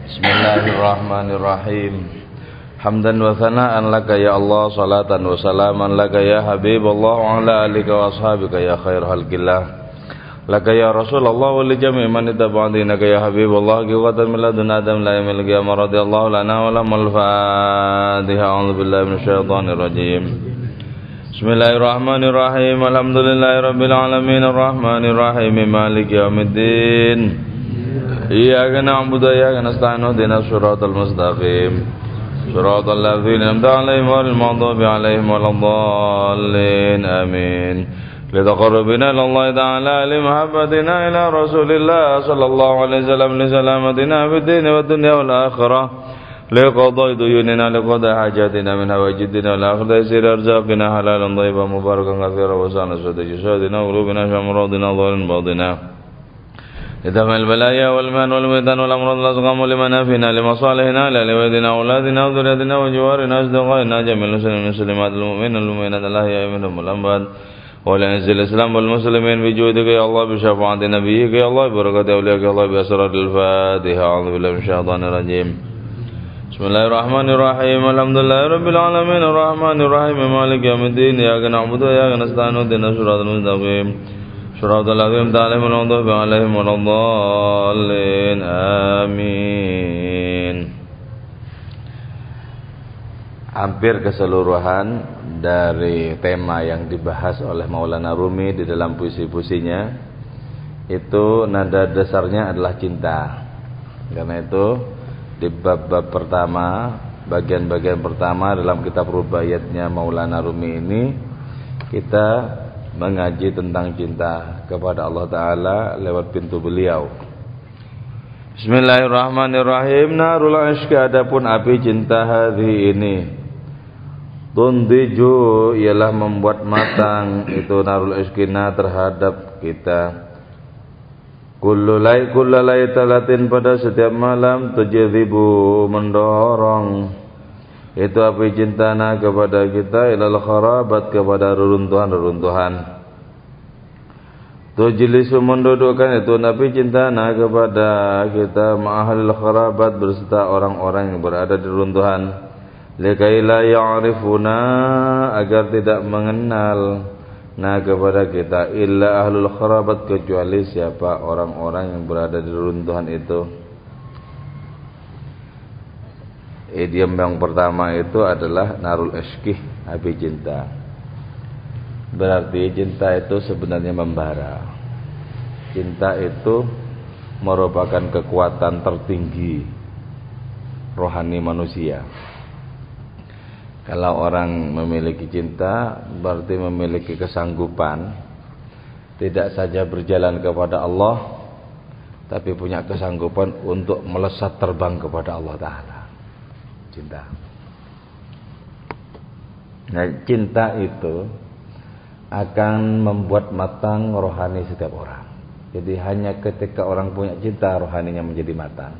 Bismillahirrahmanirrahim. Hamdan wa thana'an laka ya Allah, salatan wa salaman laka ya Habibullah wa ala alika wa ashabika ya khair halqillah. Laka ya Rasulullah wa li jami' man ittaba'adinaka ya Habibullah qiwatan min ladun adam la yamil qiyamah radiyallahu lana wa lamal Fatiha. A'udzu billahi minasyaitonir rajim. Bismillahirrahmanirrahim. Alhamdulillahi rabbil alamin arrahmanir rahim maliki yaumiddin. Iyyaka na'budu wa iyyaka nasta'in ihdinas siratal mustaqim siratal ladzina an'amta 'alaihim ghairil maghdubi 'alaihim waladdallin amin. Litaqarrabina ila Allah ta'ala limahabbatina ila Rasulillah sallallahu alaihi wasallam li salamatina fid din wad dunya wal akhirah liqada'i duyunina liqada'i hajatina min hawajidina wal akhirati sir arzaqina halalan thayyiban mubarakan katsiran wa sana sadaqina qulubina shamradina dhalim badina لدفع البلايا والمن والميتان والأمراض الأسقام لمنافعنا لمصالحنا لولدنا وأولادنا وذريتنا وجوارنا أصدقائنا جميع المسلمات المؤمنين المؤمنات الأحياء منهم والأموات ولأعز الإسلام والمسلمين بجودك يا الله بشفاعة نبيك يا الله ببركة أولياءك يا الله بأسرار الفاتحة. أعوذ بالله من الشيطان الرجيم. بسم الله الرحمن الرحيم. الحمد لله رب العالمين الرحمن الرحيم مالك يوم الدين إياك نعبد وإياك نستعين اهدنا الصراط المستقيم صراط الذين أنعمت عليهم غير المغضوب عليهم ولا الضالين amin. Hampir keseluruhan dari tema yang dibahas oleh Maulana Rumi di dalam puisi-puisinya itu nada dasarnya adalah cinta. Karena itu di bab-bab pertama, bagian-bagian pertama dalam kitab Rubaiyatnya Maulana Rumi ini kita mengaji tentang cinta kepada Allah Ta'ala lewat pintu beliau. Bismillahirrahmanirrahim. Narul ishq, adapun api cinta hadhi ini, tundiju ialah membuat matang itu narul ishqina terhadap kita. Kullalai talatin pada setiap malam tujizibu mendorong itu api cintana kepada kita ilal kharabat kepada reruntuhan-reruntuhan. Tujlisu mendudukkan itu api cintana kepada kita ma'ahalil kharabat berserta orang-orang yang berada di reruntuhan. Likai la ya'rifuna agar tidak mengenal kepada kita illa ahlul kharabat kecuali siapa orang-orang yang berada di reruntuhan itu. Idiom yang pertama itu adalah narul ishqih, api cinta. Berarti cinta itu sebenarnya membara. Cinta itu merupakan kekuatan tertinggi rohani manusia. Kalau orang memiliki cinta berarti memiliki kesanggupan tidak saja berjalan kepada Allah, tapi punya kesanggupan untuk melesat terbang kepada Allah Ta'ala. Cinta. Nah, cinta itu akan membuat matang rohani setiap orang. Jadi hanya ketika orang punya cinta rohaninya menjadi matang.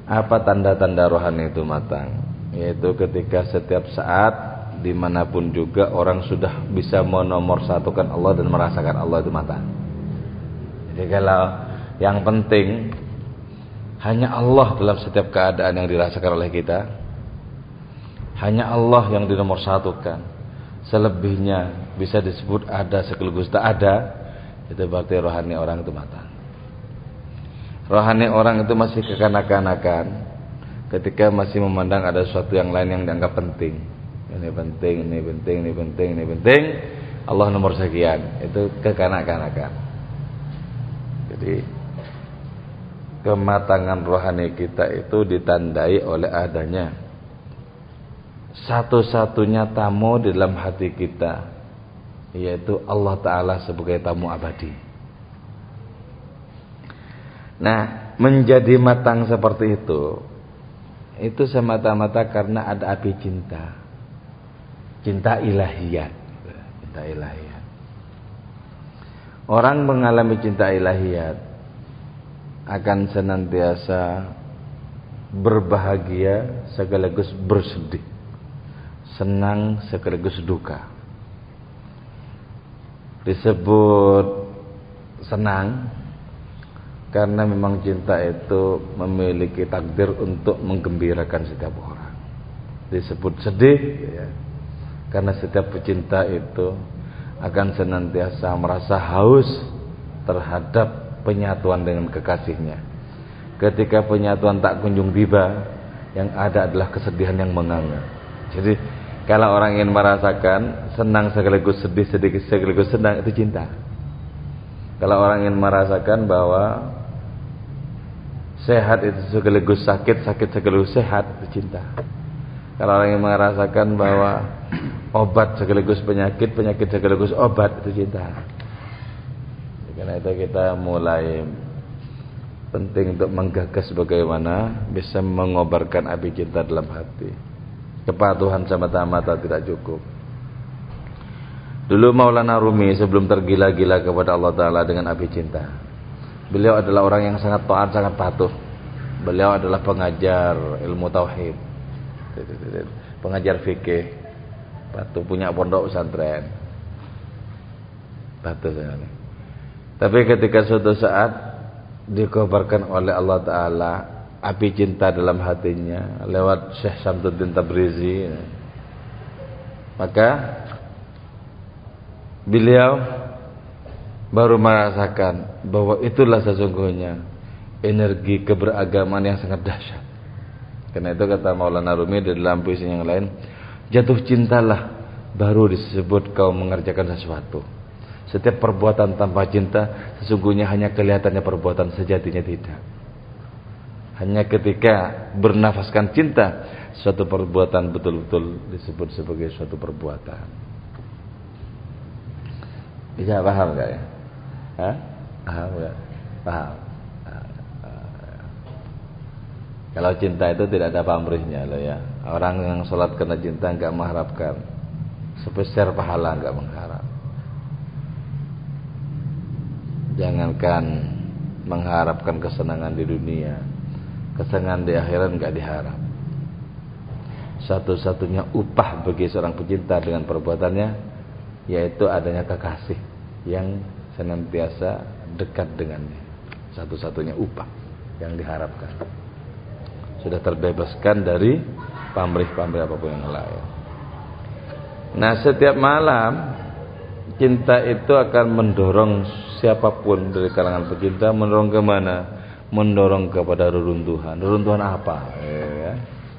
Apa tanda-tanda rohani itu matang? Yaitu ketika setiap saat dimanapun juga orang sudah bisa menomorsatukan Allah dan merasakan Allah itu matang. Jadi kalau yang penting hanya Allah dalam setiap keadaan yang dirasakan oleh kita, hanya Allah yang dinomorsatukan. Selebihnya bisa disebut ada sekaligus tak ada, itu berarti rohani orang itu matang. Rohani orang itu masih kekanak-kanakan ketika masih memandang ada sesuatu yang lain yang dianggap penting. Ini penting, ini penting, ini penting, ini penting. Allah nomor sekian, itu kekanak-kanakan. Jadi kematangan rohani kita itu ditandai oleh adanya satu-satunya tamu di dalam hati kita, yaitu Allah Ta'ala sebagai tamu abadi. Nah, menjadi matang seperti itu semata-mata karena ada api cinta. Cinta ilahiyat. Cinta ilahiyat. Orang mengalami cinta ilahiyat akan senantiasa berbahagia sekaligus bersedih, senang sekaligus duka. Disebut senang Karena memang cinta itu memiliki takdir untuk menggembirakan setiap orang. Disebut sedih ya, karena setiap pecinta itu akan senantiasa merasa haus terhadap penyatuan dengan kekasihnya. Ketika penyatuan tak kunjung tiba, yang ada adalah kesedihan yang menganga. Jadi kalau orang ingin merasakan senang sekaligus sedih, sedih sekaligus senang, itu cinta. Kalau orang ingin merasakan bahwa sehat itu sekaligus sakit, sakit sekaligus sehat, itu cinta. Kalau orang ingin merasakan bahwa obat sekaligus penyakit, penyakit sekaligus obat, itu cinta. Karena itu kita mulai penting untuk menggagas bagaimana bisa mengobarkan api cinta dalam hati. Kepatuhan semata-mata tidak cukup. Dulu Maulana Rumi sebelum tergila-gila kepada Allah Ta'ala dengan api cinta, beliau adalah orang yang sangat taat, sangat patuh. Beliau adalah pengajar ilmu tauhid, pengajar fikih, patuh, punya pondok pesantren, patuh sekali. Tapi ketika suatu saat dikobarkan oleh Allah Ta'ala api cinta dalam hatinya lewat Syekh Syamsuddin Tabrizi, maka beliau baru merasakan bahwa itulah sesungguhnya energi keberagaman yang sangat dahsyat. Karena itu kata Maulana Rumi di dalam puisi yang lain, jatuh cintalah baru disebut kau mengerjakan sesuatu. Setiap perbuatan tanpa cinta sesungguhnya hanya kelihatannya perbuatan, sejatinya tidak. Hanya ketika bernafaskan cinta, suatu perbuatan betul-betul disebut sebagai suatu perbuatan. Bisa paham enggak ya? Hah? Paham enggak? Paham. Kalau cinta itu tidak ada pamrihnya loh ya. Orang yang sholat karena cinta enggak mengharapkan sepeser pahala, enggak mengharap. Jangankan mengharapkan kesenangan di dunia, kesenangan di akhirat enggak diharap. Satu-satunya upah bagi seorang pecinta dengan perbuatannya yaitu adanya kekasih yang senantiasa dekat dengannya. Satu-satunya upah yang diharapkan. Sudah terbebaskan dari pamrih-pamrih apapun yang lain. Nah, setiap malam cinta itu akan mendorong siapapun dari kalangan pecinta, mendorong kemana? Mendorong kepada reruntuhan. Reruntuhan apa? Ya,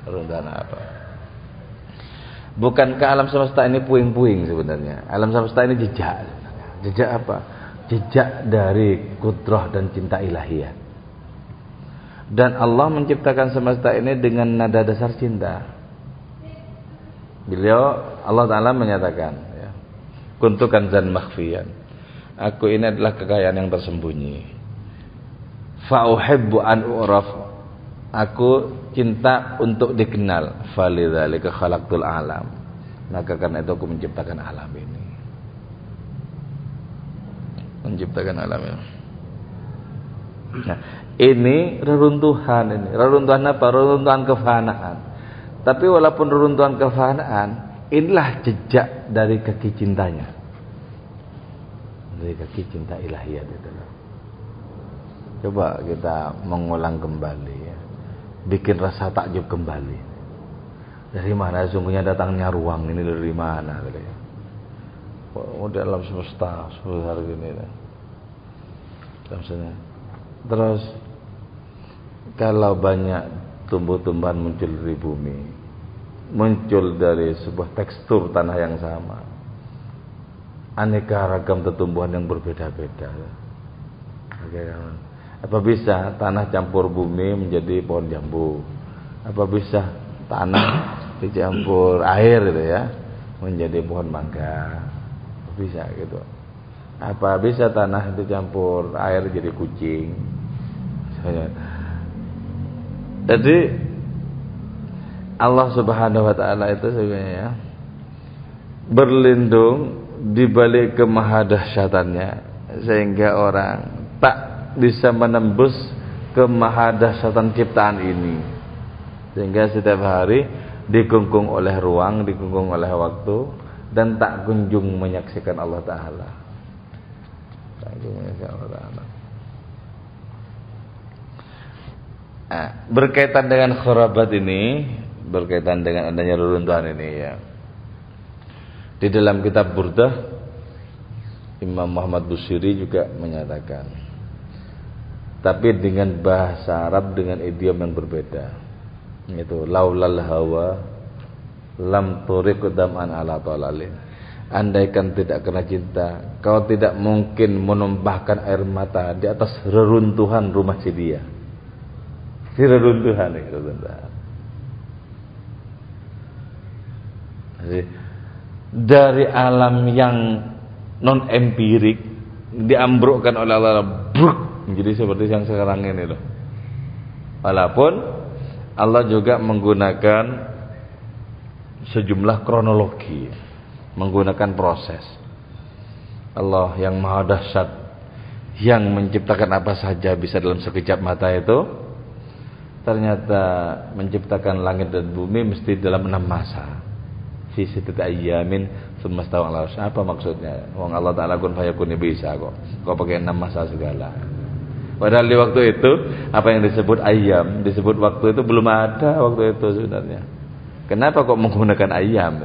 reruntuhan apa? Bukankah alam semesta ini puing-puing sebenarnya? Alam semesta ini jejak. Jejak apa? Jejak dari kudrah dan cinta ilahiyah. Dan Allah menciptakan semesta ini dengan nada dasar cinta. Beliau Allah Ta'ala menyatakan ya, kuntu kanzan makhfiyan, aku ini adalah kekayaan yang tersembunyi. Fa'uhibbu an u'raf, aku cinta untuk dikenal. Falidzalika khalaqtul alam, maka karena itu aku menciptakan alam ini. Menciptakan alam ini. Nah, ini reruntuhan ini. Reruntuhan apa? Reruntuhan kefanaan. Tapi walaupun reruntuhan kefanaan, inilah jejak dari kaki cintanya. Dari kaki cinta ilahiyah itu. Coba kita mengulang kembali ya. Bikin rasa takjub kembali. Dari mana sungguhnya datangnya ruang ini, dari mana gitu ya. Oh, dalam semesta sebesar gini ya. Maksudnya. Terus kalau banyak tumbuh-tumbuhan muncul dari bumi, muncul dari sebuah tekstur tanah yang sama, aneka ragam tumbuhan yang berbeda-beda. Apa bisa tanah campur bumi menjadi pohon jambu? Apa bisa tanah dicampur air gitu ya menjadi pohon mangga? Bisa gitu. Apa bisa tanah dicampur air jadi kucing? Jadi Allah Subhanahu wa taala itu sebenarnya berlindung di balik kemahadahsyatannya sehingga orang tak bisa menembus kemahadahsyatan ciptaan ini. Sehingga setiap hari dikungkung oleh ruang, dikungkung oleh waktu dan tak kunjung menyaksikan Allah Ta'ala. Tak kunjung menyaksikan Allah Ta'ala. Nah, berkaitan dengan khurabat ini, berkaitan dengan adanya reruntuhan ini ya. Di dalam kitab Burdah, Imam Muhammad Busiri juga menyatakan, tapi dengan bahasa Arab dengan idiom yang berbeda. Itu laulal hawa lam turiq dam'an ala talalin. Andaikan tidak kena cinta, kau tidak mungkin menumpahkan air mata di atas reruntuhan rumah si dia. Si reruntuhan ini, reruntuhan. Dari alam yang non empirik diambrukkan oleh Allah, bruk, menjadi seperti yang sekarang ini loh. Walaupun Allah juga menggunakan sejumlah kronologi, menggunakan proses. Allah yang maha dahsyat, yang menciptakan apa saja bisa dalam sekejap mata itu, ternyata menciptakan langit dan bumi mesti dalam 6 masa. Fi sittati ayyamin tsumma stawa 'ala arsy. Apa maksudnya? Wong Allah Ta'ala kun fayakun bisa kok. Kok pakai 6 masa segala. Padahal di waktu itu apa yang disebut ayyam, disebut waktu itu belum ada waktu itu sebenarnya. Kenapa kok menggunakan ayyam?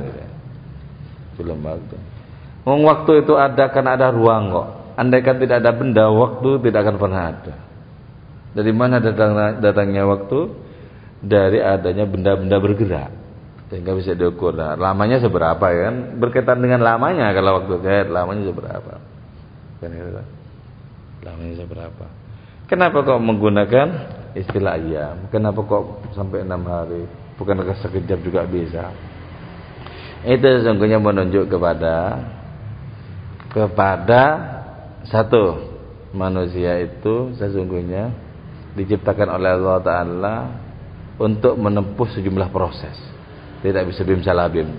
Belum waktu. Wong waktu itu ada karena ada ruang kok. Andaikan tidak ada benda, waktu tidak akan pernah ada. Dari mana datangnya waktu? Dari adanya benda-benda bergerak, sehingga bisa diukur. Nah, lamanya seberapa ya kan? Berkaitan dengan lamanya kalau waktu kayak lamanya seberapa? Kan itu. Lamanya seberapa? Kenapa kok menggunakan istilah ayyam? Kenapa kok sampai 6 hari? Bukankah sekejap juga bisa? Itu sesungguhnya menunjuk kepada satu, manusia itu sesungguhnya diciptakan oleh Allah Ta'ala untuk menempuh sejumlah proses. Tidak bisa bim salabim.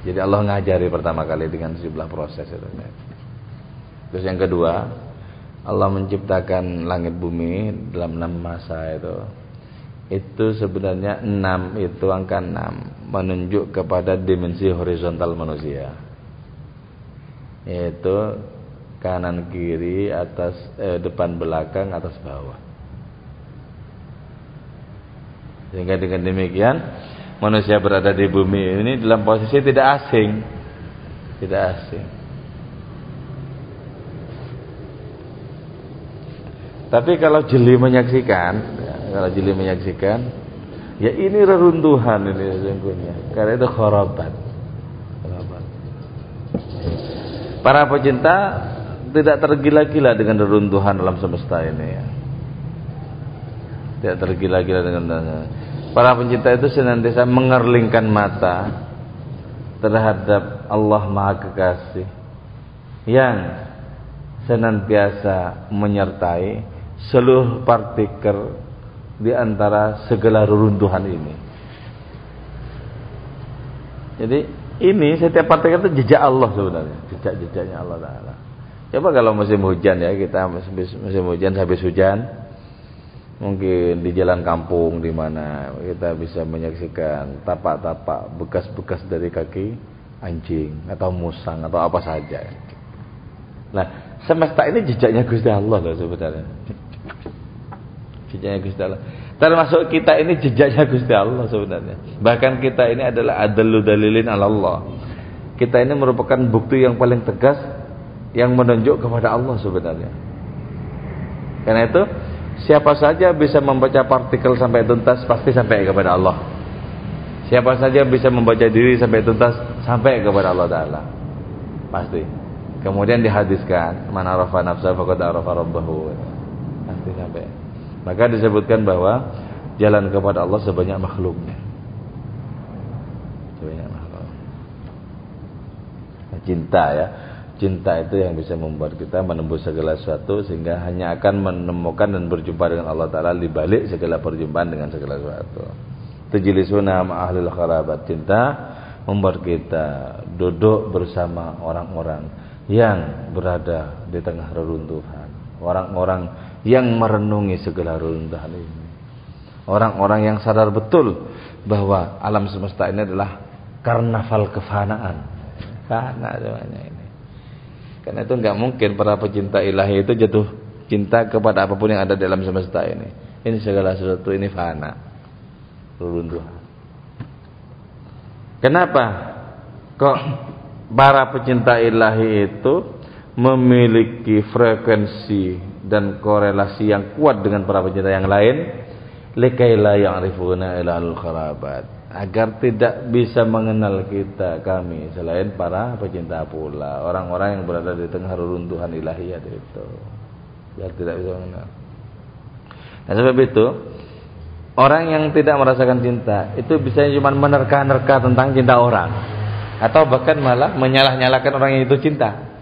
Jadi Allah ngajari pertama kali dengan sejumlah proses itu. Terus yang kedua, Allah menciptakan langit bumi dalam 6 masa itu. Itu sebenarnya 6 itu angka 6 menunjuk kepada dimensi horizontal manusia. Yaitu kanan kiri, atas depan belakang, atas bawah. Sehingga dengan demikian manusia berada di bumi ini dalam posisi tidak asing. Tidak asing. Tapi kalau jeli menyaksikan, ya ini reruntuhan ini sesungguhnya. Karena itu kharabat. Para pecinta tidak tergila-gila dengan reruntuhan alam semesta ini ya. Tidak tergila-gila dengan para pencinta itu senantiasa mengerlingkan mata terhadap Allah Maha Kekasih yang senantiasa menyertai seluruh partikel di antara segala reruntuhan ini. Jadi ini setiap partikel itu jejak Allah sebenarnya, jejak-jejaknya Allah Ta'ala. Coba kalau musim hujan ya, kita musim hujan, habis hujan mungkin di jalan kampung di mana kita bisa menyaksikan tapak-tapak bekas-bekas dari kaki anjing atau musang atau apa saja. Nah, semesta ini jejaknya Gusti Allah loh sebenarnya. Jejaknya Gusti Allah. Termasuk kita ini jejaknya Gusti Allah sebenarnya. Bahkan kita ini adalah adallu dalilin ala Allah. Kita ini merupakan bukti yang paling tegas yang menunjuk kepada Allah sebenarnya. Karena itu siapa saja bisa membaca partikel sampai tuntas pasti sampai kepada Allah. Siapa saja bisa membaca diri sampai tuntas sampai kepada Allah Ta'ala. Pasti. Kemudian dihadiskan, man arafa nafsa faqad arafa rabbahu. Pasti sampai. Maka disebutkan bahwa jalan kepada Allah sebanyak makhluknya. Sebanyak makhluk. Cinta ya. Cinta itu yang bisa membuat kita menembus segala sesuatu sehingga hanya akan menemukan dan berjumpa dengan Allah Ta'ala di balik segala perjumpaan dengan segala sesuatu. Tajlisuna ma'ahlil kharabat. Cinta membuat kita duduk bersama orang-orang yang berada di tengah reruntuhan. Orang-orang yang merenungi segala reruntuhan ini. Orang-orang yang sadar betul bahwa alam semesta ini adalah karnaval kefanaan. Fana semuanya ini. Karena itu enggak mungkin para pecinta ilahi itu jatuh cinta kepada apapun yang ada di alam semesta ini. Ini segala sesuatu ini fana, runtuhan. Kenapa kok para pecinta ilahi itu memiliki frekuensi dan korelasi yang kuat dengan para pecinta yang lain? Likaila ya'rifuna ilalul kharabat, agar tidak bisa mengenal kami selain para pecinta pula, orang-orang yang berada di tengah reruntuhan ilahiyat itu, biar tidak bisa mengenal. Nah, sebab itu orang yang tidak merasakan cinta itu bisa cuma menerka-nerka tentang cinta orang, atau bahkan malah menyalah-nyalahkan orang yang itu cinta.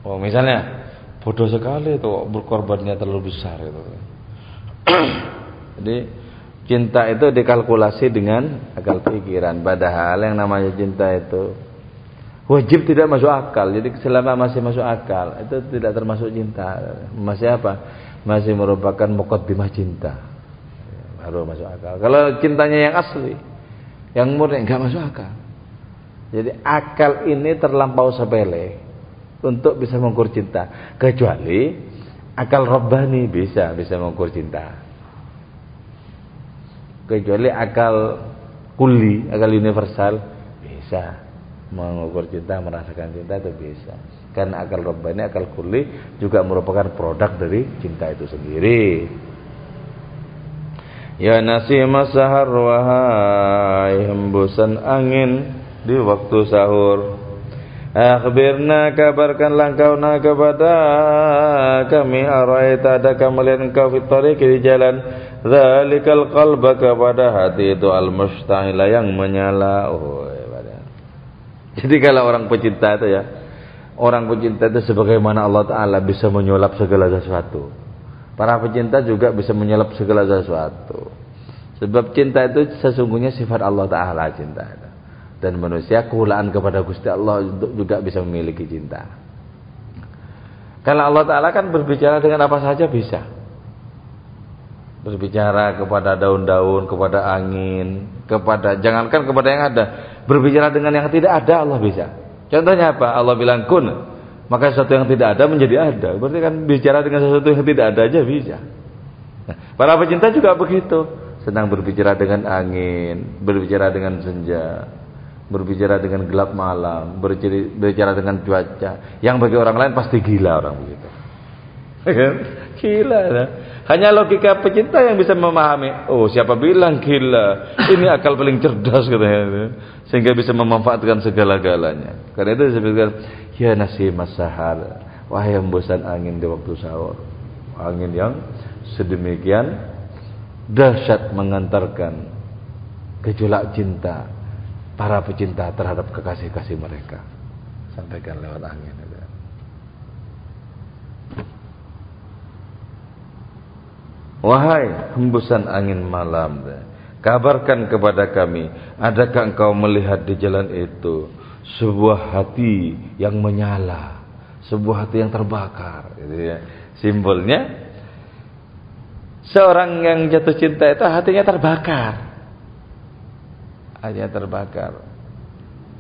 Oh, misalnya bodoh sekali itu, berkorbannya terlalu besar itu. Jadi cinta itu dikalkulasi dengan akal pikiran, padahal yang namanya cinta itu wajib tidak masuk akal. Jadi selama masih masuk akal itu tidak termasuk cinta. Masih apa? Masih merupakan muqaddimah cinta, baru masuk akal. Kalau cintanya yang asli, yang murni, enggak masuk akal. Jadi akal ini terlampau sepele untuk bisa mengukur cinta, kecuali akal rabbani bisa mengukur cinta. Kecuali akal kulli, akal universal bisa mengukur cinta, merasakan cinta itu bisa. Karena akal rabbani, akal kulli juga merupakan produk dari cinta itu sendiri. Ya nasimah sahar, wahai hembusan angin di waktu sahur, akhbirna, kabarkanlah engkau kepada kami, araita, adakah melihat engkau fi tariqi di jalan, dzalikal qalba, kepada hati itu, al-musta'ila, yang menyala. Jadi kalau orang pecinta itu ya, orang pecinta itu sebagaimana Allah Ta'ala bisa menyulap segala sesuatu, para pecinta juga bisa menyulap segala sesuatu. Sebab cinta itu sesungguhnya sifat Allah Ta'ala, cinta itu. Dan manusia kehulaan kepada Gusti Allah juga bisa memiliki cinta. Karena Allah Ta'ala kan berbicara dengan apa saja bisa. Berbicara kepada daun-daun, kepada angin, jangankan kepada yang ada, berbicara dengan yang tidak ada Allah bisa. Contohnya apa? Allah bilang kun, maka sesuatu yang tidak ada menjadi ada. Berarti kan bicara dengan sesuatu yang tidak ada aja bisa. Nah, para pecinta juga begitu, senang berbicara dengan angin, berbicara dengan senja, berbicara dengan gelap malam, berbicara dengan cuaca yang bagi orang lain pasti gila orang begitu. Gila ya. Hanya logika pecinta yang bisa memahami. Oh, siapa bilang gila? Ini akal paling cerdas katanya, sehingga bisa memanfaatkan segala-galanya. Karena itu disebutkan ya nasimas sahar, wahai hembusan angin di waktu sahur, angin yang sedemikian dahsyat mengantarkan gejolak cinta para pecinta terhadap kekasih-kasih mereka, sampaikan lewat angin. Wahai hembusan angin malam, kabarkan kepada kami, adakah engkau melihat di jalan itu sebuah hati yang menyala, sebuah hati yang terbakar. Simbolnya seorang yang jatuh cinta itu hatinya terbakar. Hanya terbakar.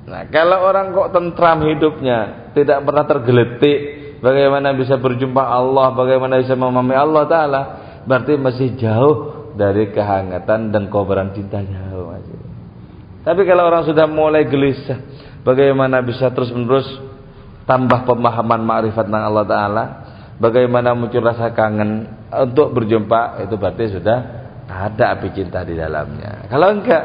Nah, kalau orang kok tentram hidupnya, tidak pernah tergeletik, bagaimana bisa berjumpa Allah, bagaimana bisa memahami Allah Ta'ala, berarti masih jauh dari kehangatan dan kobaran cinta, jauh masih. Tapi kalau orang sudah mulai gelisah, bagaimana bisa terus-menerus tambah pemahaman ma'rifat tentang Allah Ta'ala, bagaimana muncul rasa kangen untuk berjumpa, itu berarti sudah ada api cinta di dalamnya. Kalau enggak,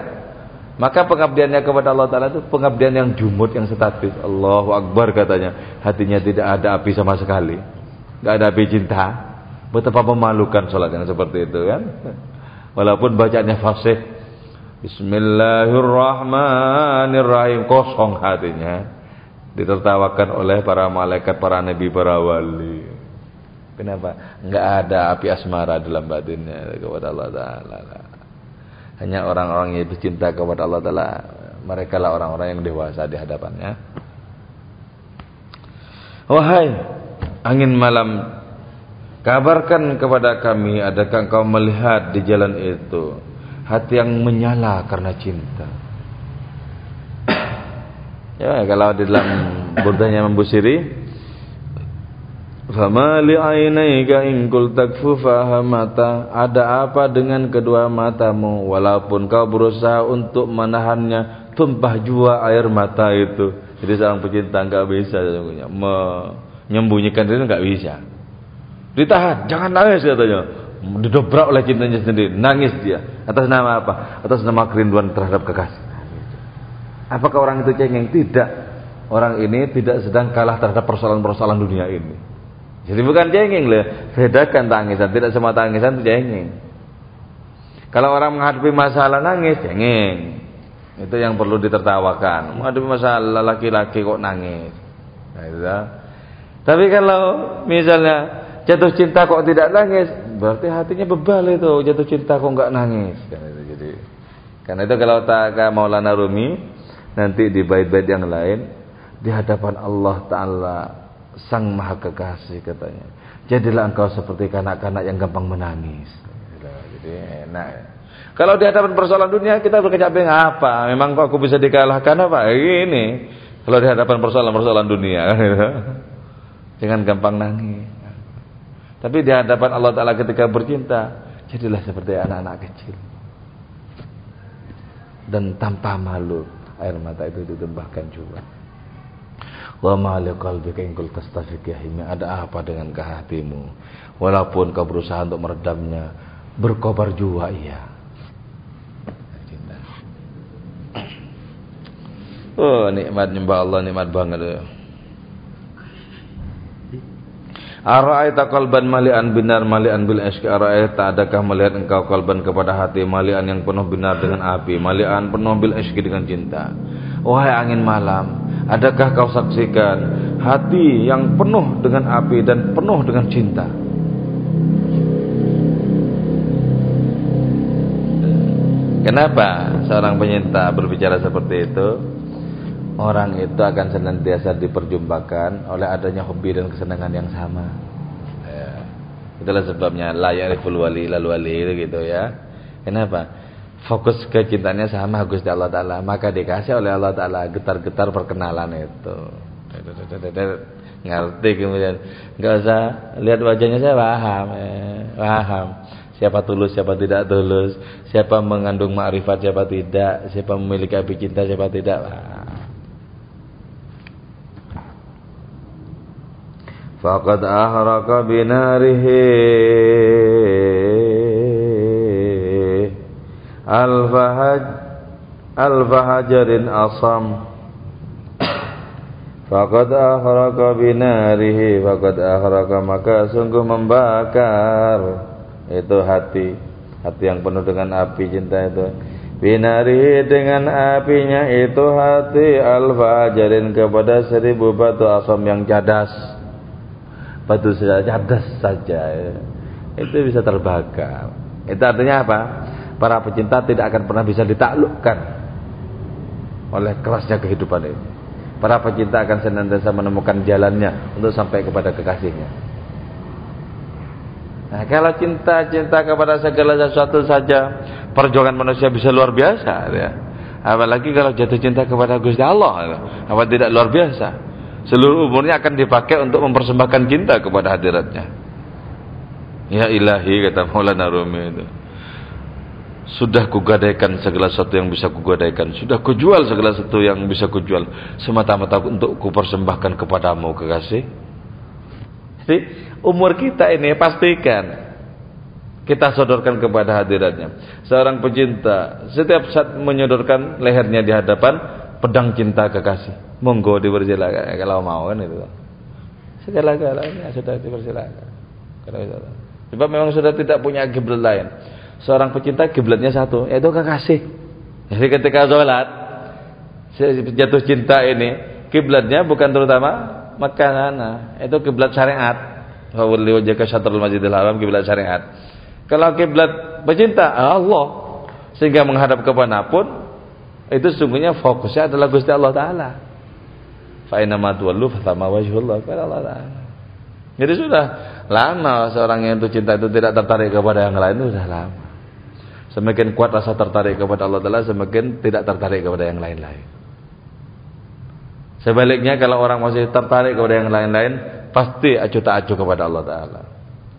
maka pengabdiannya kepada Allah Ta'ala itu pengabdian yang jumud, yang statis. Allahu Akbar katanya, hatinya tidak ada api sama sekali, tidak ada api cinta. Betapa memalukan sholat yang seperti itu kan. Walaupun bacaannya fasih, Bismillahirrahmanirrahim, kosong hatinya, ditertawakan oleh para malaikat, para nabi, para wali. Kenapa? Enggak ada api asmara dalam batinnya kepada Allah Ta'ala. Hanya orang-orang yang bercinta kepada Allah Ta'ala, mereka lah orang-orang yang dewasa di hadapannya. Wahai angin malam, kabarkan kepada kami, adakah engkau melihat di jalan itu hati yang menyala karena cinta. Ya, kalau di dalam burdahnya Busiri, Fama li'ainaika in qul takfu fahamata. Ada apa dengan kedua matamu walaupun kau berusaha untuk menahannya, tumpah jua air mata itu. Jadi seorang pecinta enggak bisa sesungguhnya menyembunyikan diri, enggak bisa. Ditahan, jangan nangis katanya. Didobrak oleh cintanya sendiri, nangis dia. Atas nama apa? Atas nama kerinduan terhadap kekasih. Apakah orang itu cengeng? Tidak. Orang ini tidak sedang kalah terhadap persoalan-persoalan dunia ini. Jadi bukan cengeng loh. Bedakan tangisan. Tidak semua tangisan itu cengeng. Kalau orang menghadapi masalah nangis, cengeng. Itu yang perlu ditertawakan. Menghadapi masalah laki-laki kok nangis. Nah, itu. Tapi kalau misalnya jatuh cinta kok tidak nangis, berarti hatinya bebal itu. Jatuh cinta kok enggak nangis. Jadi, karena itu kalau tak Maulana Rumi nanti di bait-bait yang lain di hadapan Allah Ta'ala Sang Maha Kekasih katanya, jadilah engkau seperti kanak-kanak yang gampang menangis. Jadi enak. Kalau di hadapan persoalan dunia kita berkecap apa? Memang kok aku bisa dikalahkan apa? Ini kalau di hadapan persoalan-persoalan dunia jangan gampang nangis. Tapi di hadapan Allah Ta'ala ketika bercinta, jadilah seperti anak-anak kecil. Dan tanpa malu air mata itu ditumpahkan juga. Wa ma liqalbika in qul tastafiq yahimi. Ada apa dengan hatimu? Walaupun kau berusaha untuk meredamnya, berkobar jua ia. Cinta. Oh, nikmat nyembah Allah, nikmat banget. Ara'aita qalban mali'an binar mali'an bil ishq. Ara'aita, adakah melihat engkau qalban kepada hati mali'an yang penuh binar dengan api, mali'an penuh bil ishq dengan cinta. Wahai angin malam, adakah kau saksikan hati yang penuh dengan api dan penuh dengan cinta? Kenapa seorang penyinta berbicara seperti itu? Orang itu akan senantiasa diperjumpakan oleh adanya hobi dan kesenangan yang sama. Ya. Itulah sebabnya la ya'riful wali ilal wali gitu ya. Kenapa? Fokus kecintanya sama Gusti Allah Ta'ala, maka dikasih oleh Allah Ta'ala getar-getar perkenalan itu. Ngerti kemudian. Enggak usah lihat wajahnya, saya paham. Paham. Siapa tulus, siapa tidak tulus, siapa mengandung ma'rifat, siapa tidak, siapa memiliki api cinta, siapa tidak. Faqad ahraka binarihi al-fahajarin asam. Faqad ahraka binarihi, faqad ahraka, maka sungguh membakar itu hati yang penuh dengan api cinta itu. Binarihi, dengan apinya itu hati, al-fahajarin, kepada 1000 batu asam yang cadas. Batu cadas saja itu bisa terbakar. Itu artinya apa? Para pecinta tidak akan pernah bisa ditaklukkan oleh kerasnya kehidupan ini. Para pecinta akan senantiasa menemukan jalannya untuk sampai kepada kekasihnya. Nah, kalau cinta kepada segala sesuatu saja, perjuangan manusia bisa luar biasa ya. Apalagi kalau jatuh cinta kepada Gusti Allah, apa tidak luar biasa? Seluruh umurnya akan dipakai untuk mempersembahkan cinta kepada hadiratnya. Ya ilahi, kata Maulana Rumi itu, sudah kugadaikan segala sesuatu yang bisa kugadaikan, sudah kujual segala sesuatu yang bisa kujual, semata-mata untuk kupersembahkan kepadamu kekasih. Jadi umur kita ini pastikan kita sodorkan kepada hadiratnya. Seorang pecinta setiap saat menyodorkan lehernya di hadapan pedang cinta kekasih. Monggo dipersilakan kalau mau kan itu. Segala-galanya sudah dipersilakan. Sebab memang sudah tidak punya kiblat lain. Seorang pecinta kiblatnya satu, yaitu kekasih. Jadi ketika sholat jatuh cinta ini, kiblatnya bukan terutama makanan, itu kiblat syariat. Wa walli wajhaka syatrul masjidil haram, kiblat syariat. Kalau kiblat pecinta Allah, sehingga menghadap kemanapun, itu sesungguhnya fokusnya adalah Gusti Allah Ta'ala. Fa inna ma tuwallu fa thamma wajhullah, kepada Allah Ta'ala. Jadi sudah lama seorang yang itu cinta itu tidak tertarik kepada yang lain, itu sudah lama. Semakin kuat rasa tertarik kepada Allah Ta'ala, semakin tidak tertarik kepada yang lain-lain. Sebaliknya kalau orang masih tertarik kepada yang lain-lain, pasti acuh tak acuh kepada Allah Ta'ala.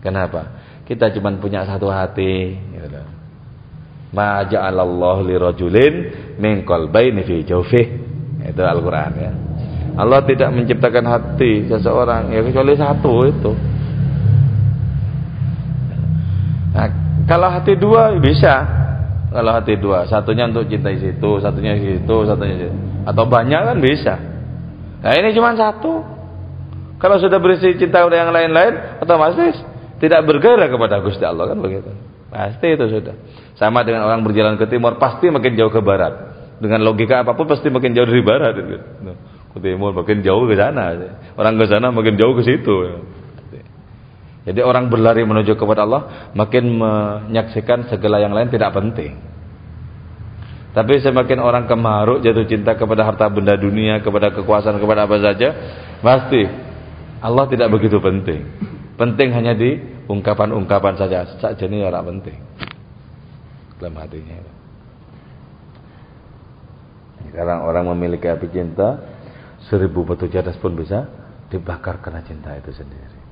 Kenapa? Kita cuma punya satu hati. Ma ja'alallahu lirajulin min qalbaini fi jawfihi. Itu Al-Quran ya. Allah tidak menciptakan hati seseorang ya kecuali satu itu. Nah, kalau hati dua bisa. Kalau hati dua, satunya untuk cintai situ, satunya situ, satunya situ. Atau banyak kan bisa. Nah ini cuma satu. Kalau sudah berisi cinta oleh yang lain-lain, otomatis tidak bergairah kepada Gusti Allah kan begitu. Pasti itu sudah. Sama dengan orang berjalan ke timur, pasti makin jauh ke barat. Dengan logika apapun pasti makin jauh dari barat. Gitu. Ke timur makin jauh ke sana. Orang ke sana makin jauh ke situ. Jadi orang berlari menuju kepada Allah makin menyaksikan segala yang lain tidak penting. Tapi semakin orang kemaruk jatuh cinta kepada harta benda dunia, kepada kekuasaan, kepada apa saja, pasti Allah tidak begitu penting. Penting hanya di ungkapan-ungkapan saja. Ini orang penting dalam hatinya. Sekarang orang memiliki api cinta, 1000 batu cadas pun bisa dibakar karena cinta itu sendiri.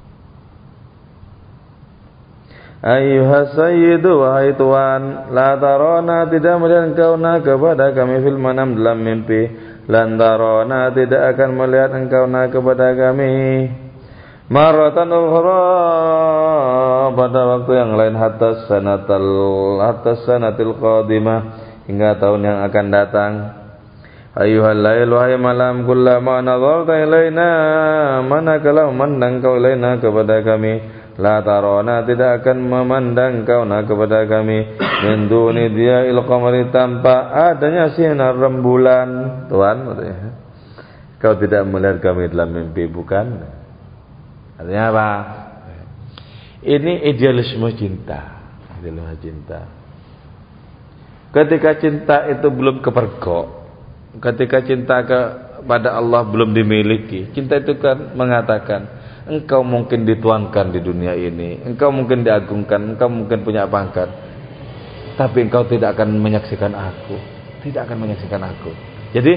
Ayyuhas sayyidu wahai tuan, la tarona tidak melihat engkau kepada kami fil manam dalam mimpi, lan tarona tidak akan melihat engkau kepada kami maratan ukhra pada waktu yang lain hatta sanatil qadimah hingga tahun yang akan datang. Ayyuhal lail wahai malam kullama nazarta ilaina manakala memandang kau ilaina kepada kami la tarona tidak akan memandang kau kepada kami min duni diyail qamari tanpa adanya sinar rembulan. Tuhan maksudnya kau tidak melihat kami dalam mimpi bukan? Artinya apa? Ini idealisme cinta. Idealisme cinta. Ketika cinta itu belum kepergok, ketika cinta kepada Allah belum dimiliki, cinta itu kan mengatakan engkau mungkin dituankan di dunia ini, engkau mungkin diagungkan, engkau mungkin punya pangkat, tapi engkau tidak akan menyaksikan aku, tidak akan menyaksikan aku. Jadi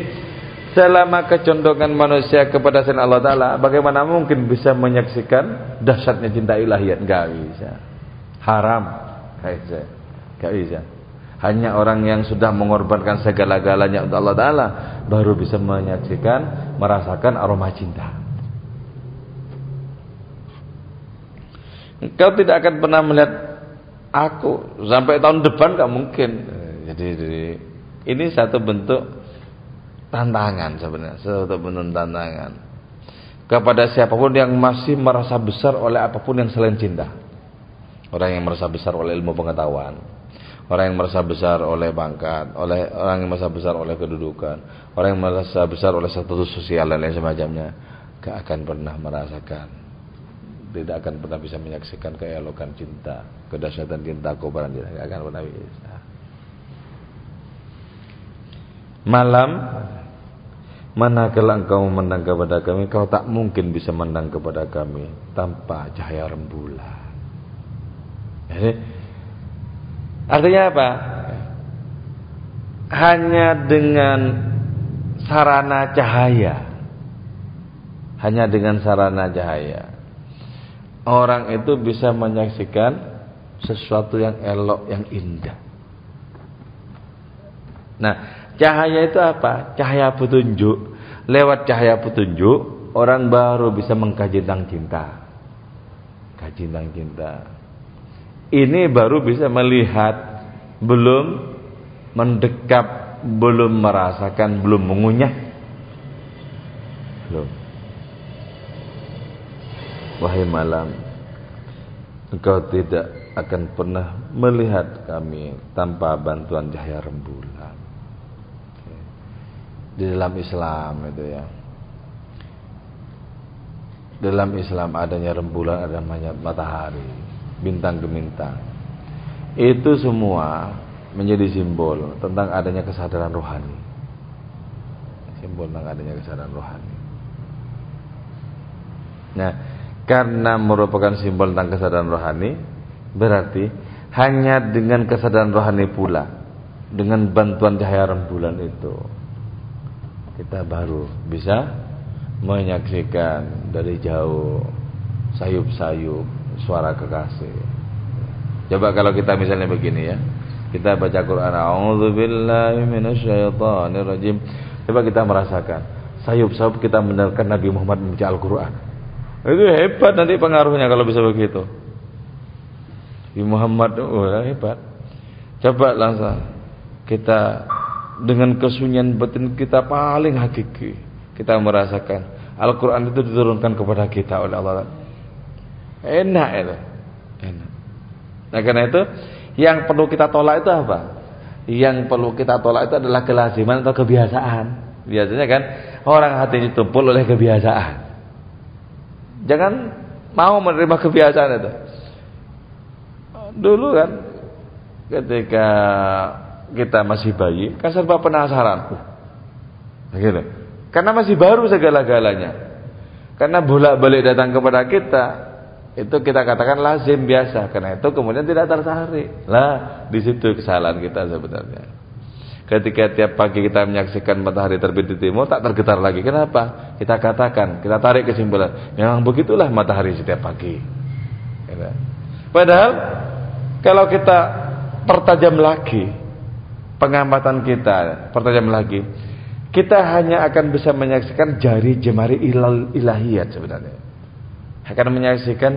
selama kecondongan manusia kepada selain Allah Ta'ala, bagaimana mungkin bisa menyaksikan dahsyatnya cinta ilahiyat? Gak bisa. Haram. Gak bisa. Hanya orang yang sudah mengorbankan segala-galanya untuk Allah Ta'ala baru bisa menyaksikan, merasakan aroma cinta. Engkau tidak akan pernah melihat aku sampai tahun depan, gak mungkin. Jadi ini satu bentuk tantangan sebenarnya, satu bentuk tantangan kepada siapapun yang masih merasa besar oleh apapun yang selain cinta. Orang yang merasa besar oleh ilmu pengetahuan, orang yang merasa besar oleh pangkat, orang yang merasa besar oleh kedudukan, orang yang merasa besar oleh status sosial dan lain semacamnya, gak akan pernah merasakan, tidak akan pernah bisa menyaksikan keelokan cinta, kedahsyatan cinta, kobaran cinta, gak akan pernah bisa. Malam, manakala engkau memandang kepada kami, kau tak mungkin bisa memandang kepada kami tanpa cahaya rembulan. Jadi, artinya apa? Hanya dengan sarana cahaya, hanya dengan sarana cahaya, orang itu bisa menyaksikan sesuatu yang elok, yang indah. Nah, cahaya itu apa? Cahaya petunjuk. Lewat cahaya petunjuk, orang baru bisa mengkaji tentang cinta. Kaji tentang cinta. Ini baru bisa melihat, belum mendekap, belum merasakan, belum mengunyah. Belum. Wahai malam, engkau tidak akan pernah melihat kami tanpa bantuan cahaya rembulan. Di dalam Islam itu ya, dalam Islam adanya rembulan, ada matahari, bintang gemintang, itu semua menjadi simbol tentang adanya kesadaran rohani, simbol tentang adanya kesadaran rohani. Nah, karena merupakan simbol tentang kesadaran rohani, berarti hanya dengan kesadaran rohani pula, dengan bantuan cahaya rembulan itu, kita baru bisa menyaksikan dari jauh sayup-sayup suara kekasih. Coba kalau kita misalnya begini ya, kita baca Quran, a'udzubillahi minasyaitonirrajim. Coba kita merasakan sayup-sayup kita mendengarkan Nabi Muhammad membaca Al-Quran. Itu hebat nanti pengaruhnya kalau bisa begitu. Nabi Muhammad hebat. Coba langsung kita dengan kesunyian batin kita paling hakiki, kita merasakan Al-Quran itu diturunkan kepada kita oleh Allah. Enak itu, enak. Nah karena itu yang perlu kita tolak itu apa? Yang perlu kita tolak itu adalah kelaziman atau kebiasaan. Biasanya kan orang hatinya tumpul oleh kebiasaan. Jangan mau menerima kebiasaan itu. Dulu kan ketika kita masih bayi, kan serba penasaran. Gitu. Karena masih baru segala-galanya. Karena bolak-balik datang kepada kita, itu kita katakan lazim biasa. Karena itu kemudian tidak tertarik. Lah, di situ kesalahan kita sebenarnya. Ketika tiap pagi kita menyaksikan matahari terbit di timur, tak tergetar lagi. Kenapa? Kita katakan, kita tarik kesimpulan, memang begitulah matahari setiap pagi. Gitu. Padahal kalau kita pertajam lagi pengamatan kita, pertajam lagi, kita hanya akan bisa menyaksikan jari jemari ilahiyat sebenarnya. Akan menyaksikan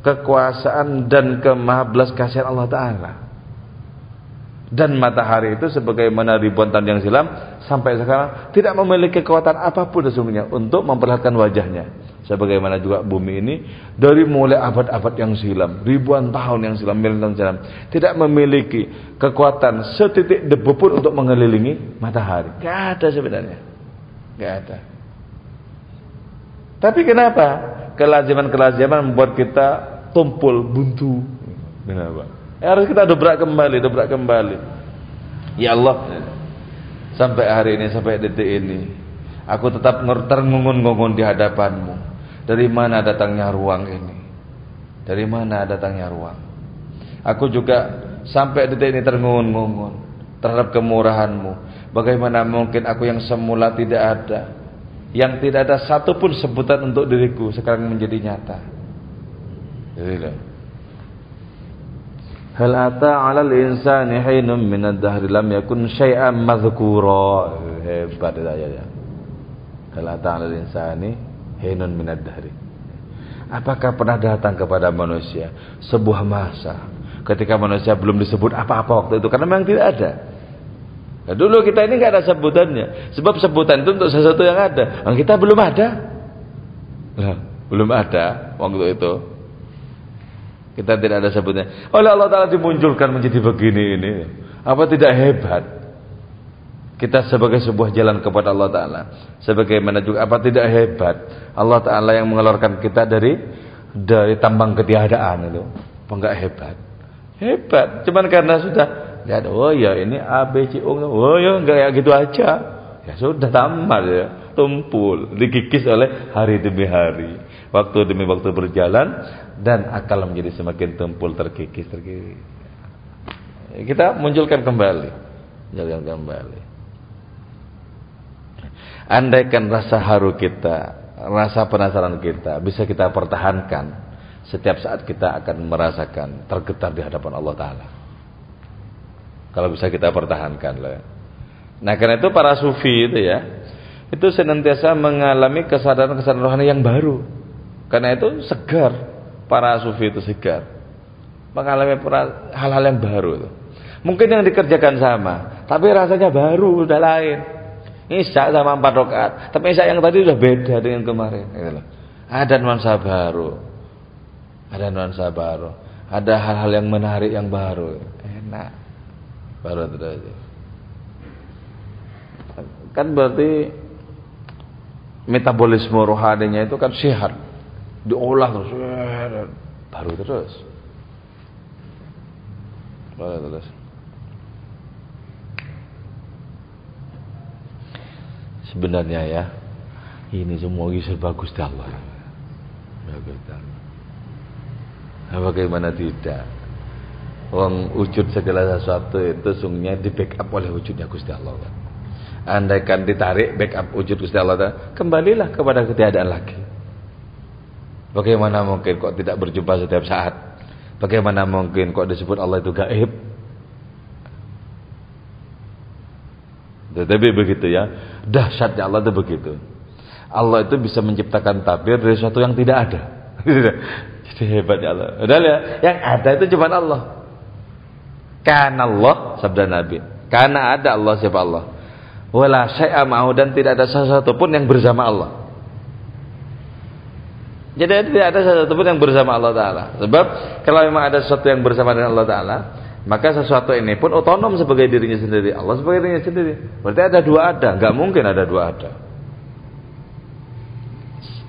kekuasaan dan kemahabelas kasihan Allah Ta'ala. Dan matahari itu sebagaimana ribuan tahun yang silam sampai sekarang tidak memiliki kekuatan apapun sesungguhnya untuk memperlihatkan wajahnya. Sebagaimana juga bumi ini dari mulai abad-abad yang silam, ribuan tahun yang silam, miliaran tahun silam, tidak memiliki kekuatan setitik debu pun untuk mengelilingi matahari. Gak ada sebenarnya, gak ada. Tapi kenapa kelaziman-kelaziman membuat kita tumpul buntu? Kenapa? Harus kita dobrak kembali. Ya Allah, sampai hari ini, sampai detik ini, aku tetap terngungun-ngungun di hadapanmu. Dari mana datangnya ruang ini? Dari mana datangnya ruang? Aku juga sampai detik ini terngungun-ngungun terhadap kemurahanmu. Bagaimana mungkin aku yang semula tidak ada, yang tidak ada satupun sebutan untuk diriku, sekarang menjadi nyata. Jadi hal ata 'alal insani hinun minad dahri lam yakun syai'an madhkura. Hebat ya. Hal ata 'alal insani hinun minad dahri. Apakah pernah datang kepada manusia sebuah masa ketika manusia belum disebut apa-apa waktu itu? Karena memang tidak ada. Nah, dulu kita ini enggak ada sebutannya. Sebab sebutan itu untuk sesuatu yang ada. Nah, kita belum ada. Nah, belum ada waktu itu. Kita tidak ada sebutnya. Oleh Allah Ta'ala dimunculkan menjadi begini ini. Apa tidak hebat? Kita sebagai sebuah jalan kepada Allah Ta'ala. Sebagaimana juga apa tidak hebat? Allah Ta'ala yang mengeluarkan kita dari tambang ketiadaan itu. Apa enggak hebat? Hebat. Cuman karena sudah lihat, oh ya ini A, B, C, O. Oh ya enggak kayak gitu aja. Ya sudah tamat ya. Tumpul. Dikikis oleh hari demi hari. Waktu demi waktu berjalan. Dan akal menjadi semakin tumpul, terkikis. Kita munculkan kembali. Andaikan rasa haru kita, rasa penasaran kita bisa kita pertahankan setiap saat kita akan merasakan tergetar di hadapan Allah Ta'ala. Kalau bisa kita pertahankan lah. Nah karena itu para sufi itu ya, itu senantiasa mengalami kesadaran-kesadaran rohani yang baru. Karena itu segar. Para sufi itu segar, mengalami hal-hal yang baru itu. Mungkin yang dikerjakan sama, tapi rasanya baru, udah lain. Isya sama 4 rakaat, tapi isya yang tadi udah beda dengan kemarin. Gitu loh. Ada nuansa baru, ada hal-hal yang menarik yang baru, enak, baru itu. Kan berarti metabolisme rohaninya itu kan sehat. Diolah terus, baru terus. Sebenarnya ya, ini semua serba Gusti Allah. Nah, bagaimana tidak? Wong wujud segala sesuatu itu sungguhnya di backup oleh wujudnya Gusti Allah. Andaikan ditarik backup wujud Gusti Allah Ta'ala, kembalilah kepada ketiadaan lagi. Bagaimana mungkin kok tidak berjumpa setiap saat? Bagaimana mungkin kok disebut Allah itu gaib? Tetapi begitu ya, dahsyatnya Allah itu begitu. Allah itu bisa menciptakan tabir dari sesuatu yang tidak ada. Jadi hebatnya Allah. Padahal ya, yang ada itu cuma Allah. Karena Allah, sabda Nabi, karena ada Allah, siapa Allah? Wala syai'a ma'hu, dan tidak ada sesuatu pun yang bersama Allah. Jadi tidak ada sesuatu pun yang bersama Allah Ta'ala. Sebab kalau memang ada sesuatu yang bersama dengan Allah Ta'ala, maka sesuatu ini pun otonom sebagai dirinya sendiri. Allah sebagai dirinya sendiri. Berarti ada dua ada. Gak mungkin ada dua ada.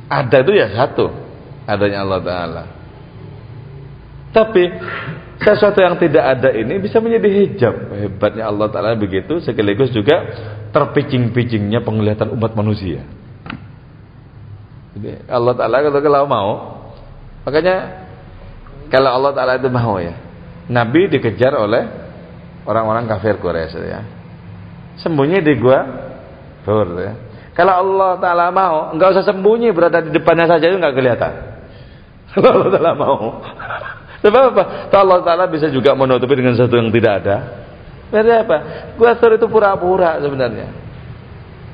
Ada itu ya satu, adanya Allah Ta'ala. Tapi sesuatu yang tidak ada ini bisa menjadi hijab. Hebatnya Allah Ta'ala begitu, sekaligus juga terpicing-picingnya penglihatan umat manusia. Jadi Allah Ta'ala kalau mau, makanya kalau Allah Ta'ala itu mau ya, Nabi dikejar oleh orang-orang kafir Quraisy ya, sembunyi di gua Thur ya. Kalau Allah Ta'ala mau, enggak usah sembunyi, berada di depannya saja itu enggak kelihatan. Kalau Allah Ta'ala mau. Sebab apa? Allah Ta'ala bisa juga menutupi dengan sesuatu yang tidak ada. Berarti apa? Gua Thur itu pura-pura sebenarnya.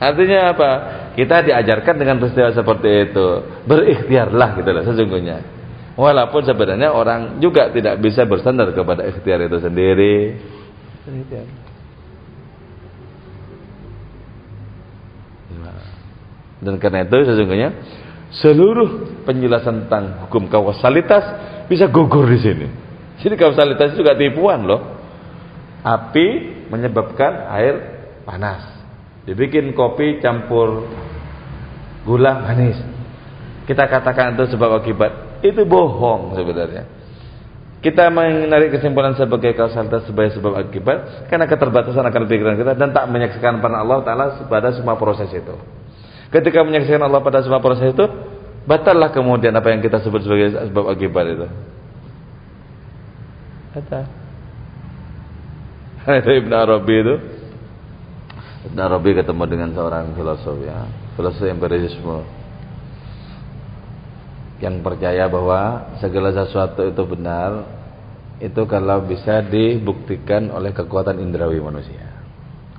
Artinya apa? Kita diajarkan dengan peristiwa seperti itu, berikhtiarlah gitu loh sesungguhnya. Walaupun sebenarnya orang juga tidak bisa bersandar kepada ikhtiar itu sendiri. Dan karena itu sesungguhnya seluruh penjelasan tentang hukum kausalitas bisa gugur di sini. Jadi kausalitas juga tipuan loh. Api menyebabkan air panas. Dibikin kopi campur gula manis. Kita katakan itu sebab akibat. Itu bohong sebenarnya. Kita menarik kesimpulan sebagai kausalitas sebagai sebab akibat karena keterbatasan akal pikiran kita dan tak menyaksikan peran Allah Ta'ala pada semua proses itu. Ketika menyaksikan Allah pada semua proses itu, batallah kemudian apa yang kita sebut sebagai sebab akibat itu. Batal. Itu Ibn Arabi itu. Ibn Arabi ketemu dengan seorang filosof ya, filosof empirisme, yang percaya bahwa segala sesuatu itu benar itu kalau bisa dibuktikan oleh kekuatan indrawi manusia.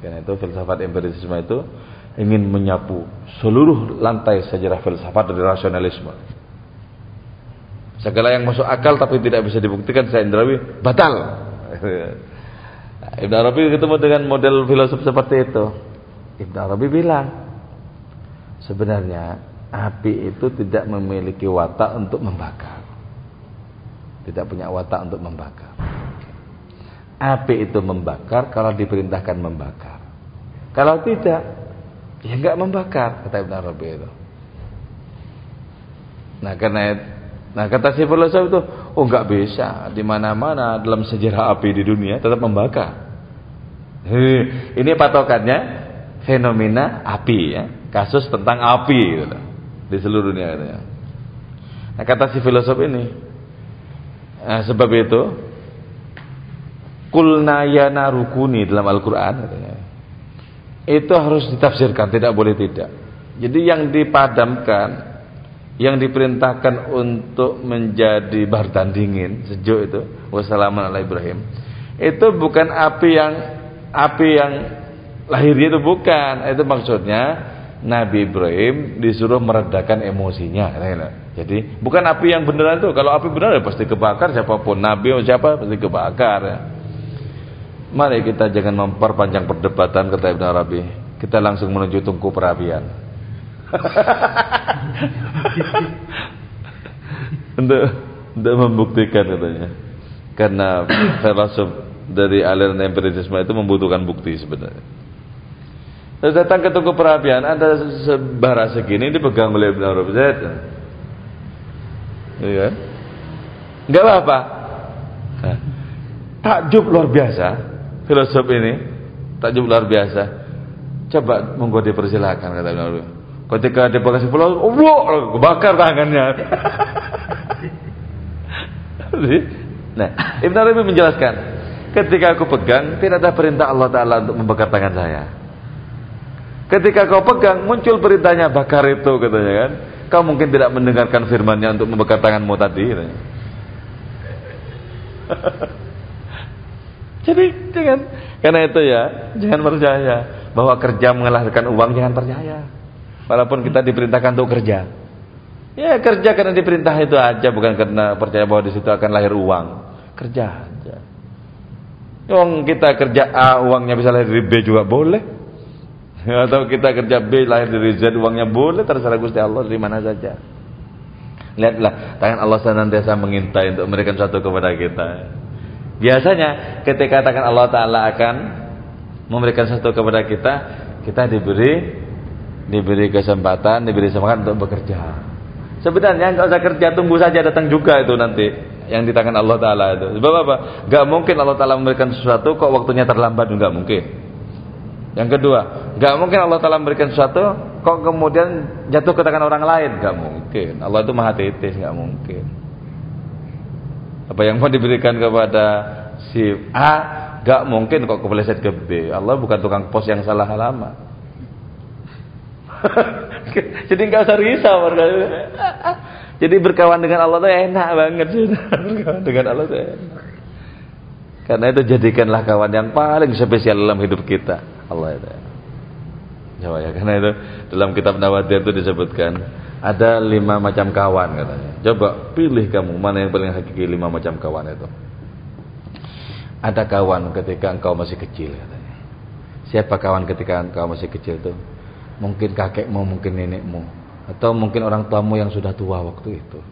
Karena itu filsafat empirisme itu ingin menyapu seluruh lantai sejarah filsafat dari rasionalisme. Segala yang masuk akal tapi tidak bisa dibuktikan secara indrawi batal. Ibn Arabi ketemu dengan model filosof seperti itu. Ibn Arabi bilang, sebenarnya api itu tidak memiliki watak untuk membakar. Tidak punya watak untuk membakar. Api itu membakar kalau diperintahkan membakar. Kalau tidak, ya enggak membakar, kata Ibn Arabi itu. Nah kata si filosof itu, oh enggak bisa, di mana-mana dalam sejarah api di dunia tetap membakar. Ini patokannya fenomena api ya, kasus tentang api gitu, di seluruh dunia gitu ya. Nah kata si filosof ini, sebab itu kulna yana rukuni dalam Al-Quran katanya, itu harus ditafsirkan, tidak boleh tidak. Jadi yang dipadamkan, yang diperintahkan untuk menjadi bardan dingin sejuk itu, wassalamun ala Ibrahim, itu bukan api yang lahirnya itu bukan. Itu maksudnya Nabi Ibrahim disuruh meredakan emosinya. Jadi bukan api yang beneran itu. Kalau api beneran ya pasti kebakar, siapapun Nabi atau siapa pasti kebakar ya. Mari kita jangan memperpanjang perdebatan, kata Ibn Arabi. Kita langsung menuju tungku perapian. untuk membuktikan katanya. Karena filosof dari aliran empirisme itu membutuhkan bukti sebenarnya. Terus datang ke tungku perapian, ada sebara segini dipegang oleh Ibn Arabi. Iya. Enggak apa-apa. Nah, takjub luar biasa filosof ini. Takjub luar biasa. Coba monggo dipersilakan, kata Ibn Arabi. Ketika dia kasih pulau, kebakar tangannya. Nah, Ibn Arabi menjelaskan, ketika aku pegang, tidak ada perintah Allah Ta'ala untuk membakar tangan saya. Ketika kau pegang, muncul perintahnya bakar itu, katanya kan. Kau mungkin tidak mendengarkan firman-Nya untuk membakar tanganmu tadi, katanya. Jadi jangan, karena itu ya, jangan percaya bahwa kerja mengalahkan uang, jangan percaya. Walaupun kita diperintahkan untuk kerja, ya kerja karena diperintah itu aja, bukan karena percaya bahwa di situ akan lahir uang. Kerja aja. Uang kita kerja A, uangnya bisa lahir dari B juga boleh. Atau kita kerja B, lahir dari Z, uangnya boleh, terserah Gusti Allah dari mana saja. Lihatlah, tangan Allah senantiasa mengintai untuk memberikan sesuatu kepada kita. Biasanya ketika tangan Allah Ta'ala akan memberikan sesuatu kepada kita, kita diberi kesempatan, diberi semangat untuk bekerja. Sebenarnya nggak usah kerja, tunggu saja datang juga itu nanti yang di tangan Allah Ta'ala itu. Sebab apa? Nggak mungkin Allah Ta'ala memberikan sesuatu kok waktunya terlambat, nggak mungkin. Yang kedua, nggak mungkin Allah Ta'ala memberikan sesuatu kok kemudian jatuh ke tangan orang lain, nggak mungkin. Allah itu maha tetes, nggak mungkin. Apa yang mau diberikan kepada si A, nggak mungkin kok kepleset ke B. Allah bukan tukang pos yang salah alamat. Jadi nggak usah risau. Jadi berkawan dengan Allah itu enak banget sih. Berkawan dengan Allah itu enak. Karena itu jadikanlah kawan yang paling spesial dalam hidup kita. Allah itu. Coba ya, karena itu dalam kitab Nawadir itu disebutkan ada 5 macam kawan katanya. Coba pilih kamu mana yang paling hakiki 5 macam kawan itu. Ada kawan ketika engkau masih kecil katanya. Siapa kawan ketika engkau masih kecil itu? Mungkin kakekmu, mungkin nenekmu, atau mungkin orang tuamu yang sudah tua waktu itu.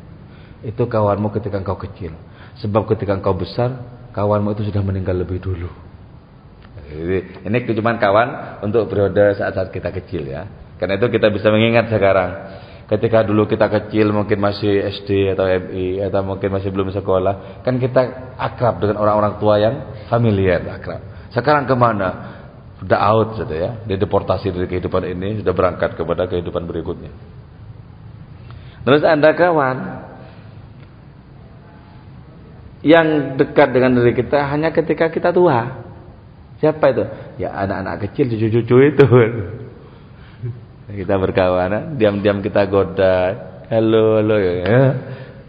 Itu kawanmu ketika engkau kecil. Sebab ketika engkau besar, kawanmu itu sudah meninggal lebih dulu. Jadi, ini cuma kawan untuk periode saat-saat kita kecil ya. Karena itu kita bisa mengingat sekarang. Ketika dulu kita kecil mungkin masih SD atau MI atau mungkin masih belum sekolah, kan kita akrab dengan orang-orang tua yang familiar, akrab. Sekarang kemana? Sudah out sudah ya, dia deportasi dari kehidupan ini, sudah berangkat kepada kehidupan berikutnya. Terus ada kawan yang dekat dengan diri kita hanya ketika kita tua. Siapa itu? Ya anak-anak kecil, cucu-cucu itu. Kita berkawan, diam-diam kita goda, halo ya.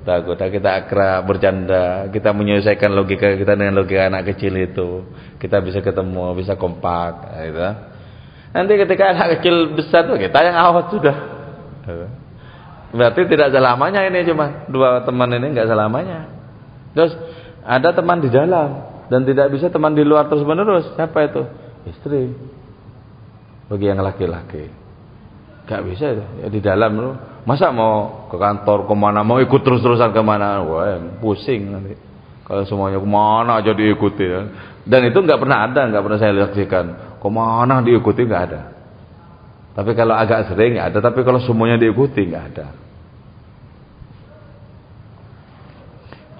Kita goda, kita akrab, bercanda, kita menyelesaikan logika kita dengan logika anak kecil itu. Kita bisa ketemu, bisa kompak, gitu. Nanti ketika anak kecil besar tuh kita yang awat sudah. Berarti tidak selamanya ini, cuma 2 teman ini nggak selamanya. Terus ada teman di dalam dan tidak bisa teman di luar terus menerus. Siapa itu? Istri. Bagi yang laki-laki. Gak bisa itu ya, di dalam lu. Masa mau ke kantor kemana, mau ikut terus-terusan kemana, wah pusing nanti. Kalau semuanya kemana aja diikuti ya. Dan itu nggak pernah pernah saya saksikan. Kemana diikuti nggak ada. Tapi kalau agak sering ada, tapi kalau semuanya diikuti nggak ada.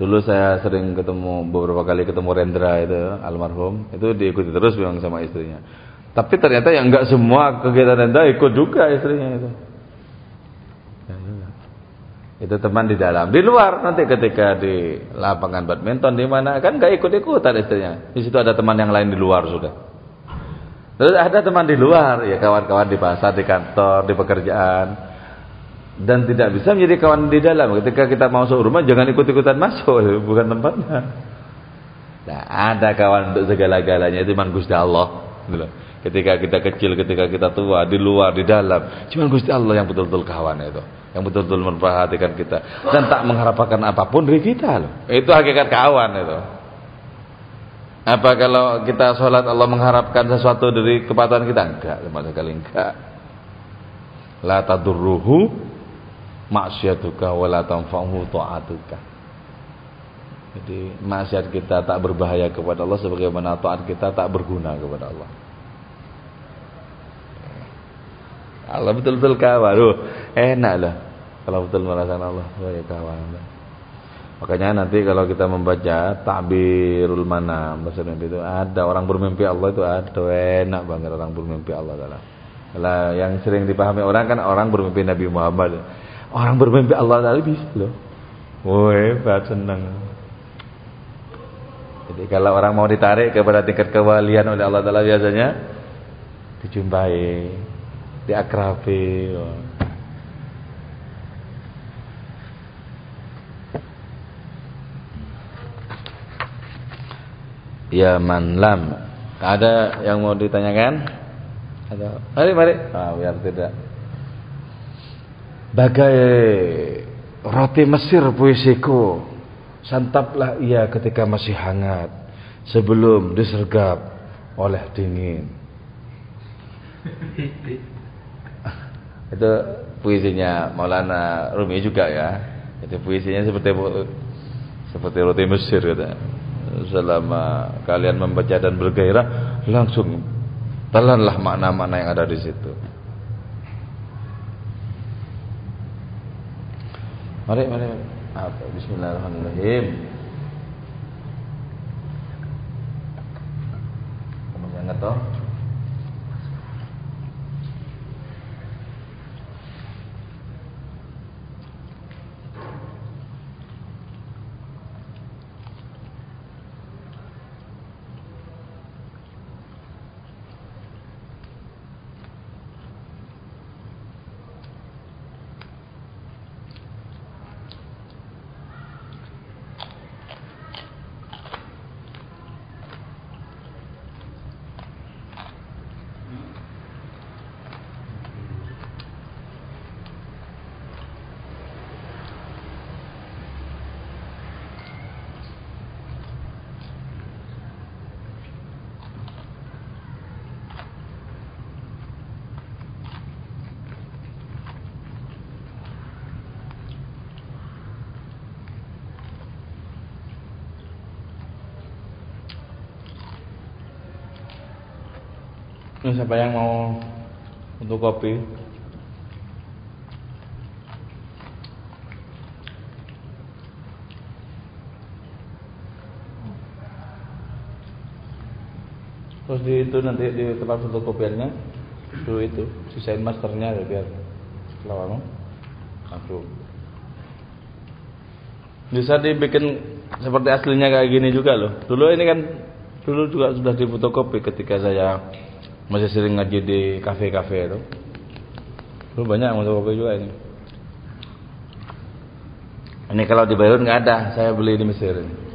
Dulu saya sering beberapa kali ketemu Rendra itu almarhum, itu diikuti terus memang sama istrinya. Tapi ternyata yang enggak semua kegiatan Rendra ikut juga istrinya itu. Itu teman di dalam. Di luar nanti ketika di lapangan badminton di mana kan enggak ikut-ikutan istrinya. Di situ ada teman yang lain di luar sudah. Terus ada teman di luar, ya kawan-kawan di pasar, di kantor, di pekerjaan. Dan tidak bisa menjadi kawan di dalam. Ketika kita masuk rumah jangan ikut-ikutan masuk, bukan tempatnya. Nah, ada kawan untuk segala-galanya, itu cuma Gusti Allah. Ketika kita kecil, ketika kita tua, di luar, di dalam, cuma Gusti Allah yang betul-betul kawan itu, yang betul-betul memperhatikan kita dan tak mengharapkan apapun dari kita loh. Itu hakikat kawan itu. Apa kalau kita sholat Allah mengharapkan sesuatu dari kepatuhan kita? Enggak, sama sekali enggak. La tadurruhu maksiatuka wa la tanfa'uhu ta'atuka. Jadi maksiat kita tak berbahaya kepada Allah sebagaimana taat kita tak berguna kepada Allah. Allah betul-betul kawan. Enak lah kalau betul merasakan Allah sebagai kawan. Makanya nanti kalau kita membaca Ta'birul Manam, bahasa mimpi itu ada orang bermimpi Allah itu ada, enak banget orang bermimpi Allah dalam. Kalau yang sering dipahami orang kan orang bermimpi Nabi Muhammad. Orang bermimpi Allah tadi bisa loh. Hebat, senang. Jadi kalau orang mau ditarik kepada tingkat kewalian oleh Allah Taala biasanya dijumpai diakrabi. Ya man lam. Ada yang mau ditanyakan? Atau mari. Biar tidak. Bagai roti Mesir puisiku, santaplah ia ketika masih hangat, sebelum disergap oleh dingin. Itu puisinya Maulana Rumi juga ya. Itu puisinya seperti roti Mesir kata. Selama kalian membaca dan bergairah, langsung telanlah makna-makna yang ada di situ. Mari. Bismillahirrahmanirrahim. Kamu ingat toh? Ini siapa yang mau untuk kopi? Terus di itu nanti di tempat fotokopiannya dulu itu sisain masternya ya biar lawan langsung. Bisa dibikin seperti aslinya kayak gini juga loh. Dulu ini kan dulu juga sudah difotokopi ketika saya masih sering ngaji di kafe-kafe itu. Dulu banyak yang fotokopi juga ini. Ini kalau di Beirut nggak ada, saya beli di Mesir ini.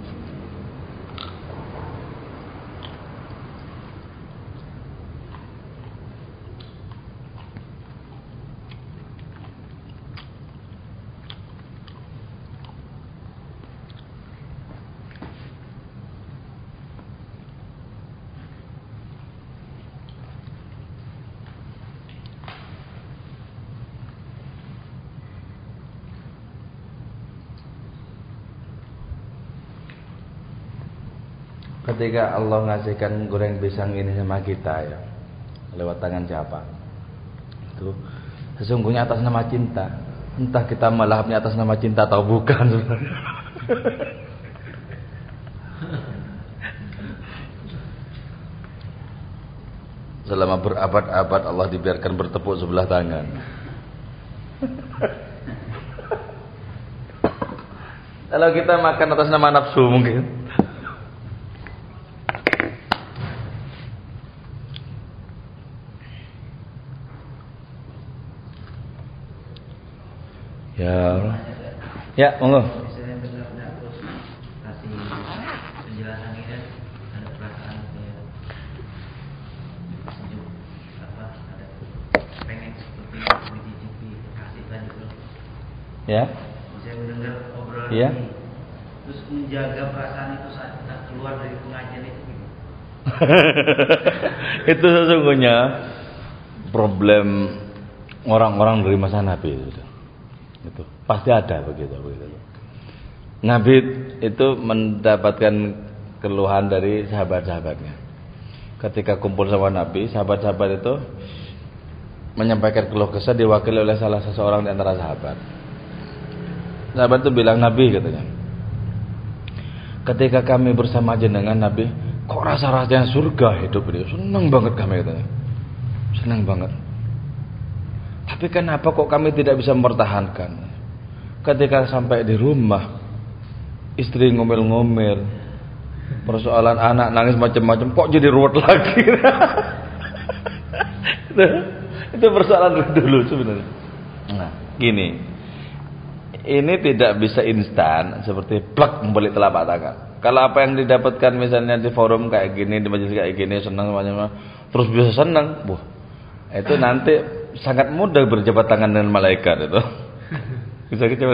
Ketika Allah ngasihkan goreng pisang ini sama kita ya, lewat tangan siapa? Itu sesungguhnya atas nama cinta. Entah kita melahapnya atas nama cinta atau bukan sebenarnya. Selama berabad-abad Allah dibiarkan bertepuk sebelah tangan. Kalau kita makan atas nama nafsu mungkin. Ya, monggo. Misalnya benar-benar terus kasih penjelasan ini ada perasaan kayak sejuk ada pengen seperti dicicipi kasih tadi bro. Ya. Saya mendengar obrolan Ya. ini terus menjaga perasaan itu saat kita keluar dari pengajian itu gimana? Itu sesungguhnya problem orang-orang dari masa Nabi itu. Itu pasti ada begitu. Nabi itu mendapatkan keluhan dari sahabat-sahabatnya. Ketika kumpul sama Nabi, sahabat-sahabat itu menyampaikan keluh kesah diwakili oleh salah seseorang di antara sahabat. Sahabat itu bilang, Nabi katanya, ketika kami bersama jenengan Nabi, kok rasa-rasanya surga hidup ini, senang banget kami katanya, senang banget. Tapi kenapa kok kami tidak bisa mempertahankan? Ketika sampai di rumah, istri ngomel-ngomel, persoalan anak nangis macam-macam, kok jadi ruwet lagi? Itu persoalan dari dulu sebenarnya. Nah, gini. Ini tidak bisa instan seperti plak membalik telapak tangan. Kalau apa yang didapatkan misalnya di forum kayak gini, di majelis kayak gini, senang macam-macam, terus bisa senang, itu nanti sangat mudah berjabat tangan dengan malaikat itu. Bisa kita.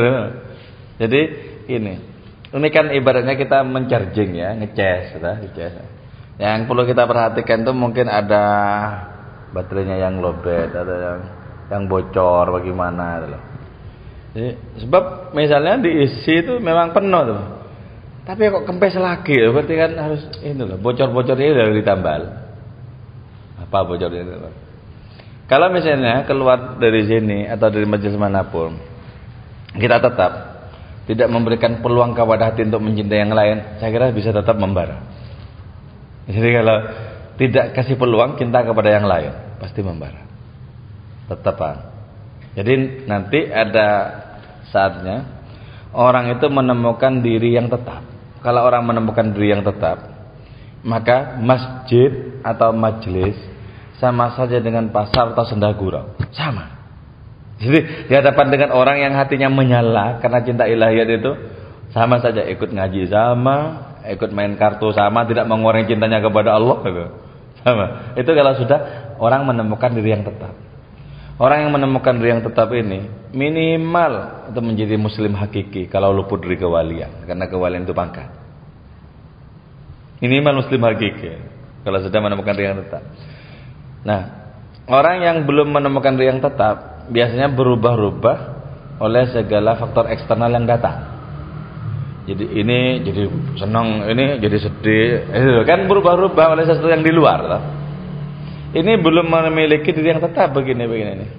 Jadi ini kan ibaratnya kita mencharging ya, ngecas. Yang perlu kita perhatikan itu mungkin ada baterainya yang lowbat, ada yang bocor bagaimana gitu loh. Jadi, sebab misalnya diisi itu memang penuh tuh. Tapi kok kempes lagi ya, berarti kan harus ini loh, bocor-bocornya udah ditambal. Apa bocornya itu? Kalau misalnya keluar dari sini atau dari majelis manapun, kita tetap tidak memberikan peluang kepada hati untuk mencintai yang lain, saya kira bisa tetap membara. Jadi kalau tidak kasih peluang cinta kepada yang lain, pasti membara. Tetap. Jadi nanti ada saatnya orang itu menemukan diri yang tetap. Kalau orang menemukan diri yang tetap, maka masjid atau majelis sama saja dengan pasar atau senda gurau. Sama. Jadi di hadapan dengan orang yang hatinya menyala karena cinta ilahiyat itu, sama saja ikut ngaji sama, ikut main kartu sama, tidak mengurangi cintanya kepada Allah gitu. Sama. Itu kalau sudah orang menemukan diri yang tetap. Orang yang menemukan diri yang tetap ini minimal itu menjadi muslim hakiki kalau luput dari kewalian, karena kewalian itu pangkat. Minimal muslim hakiki kalau sudah menemukan diri yang tetap. Nah, orang yang belum menemukan diri yang tetap biasanya berubah-ubah oleh segala faktor eksternal yang datang. Jadi ini jadi senang, ini jadi sedih, itu kan berubah-ubah oleh sesuatu yang di luar loh. Ini belum memiliki diri yang tetap begini nih.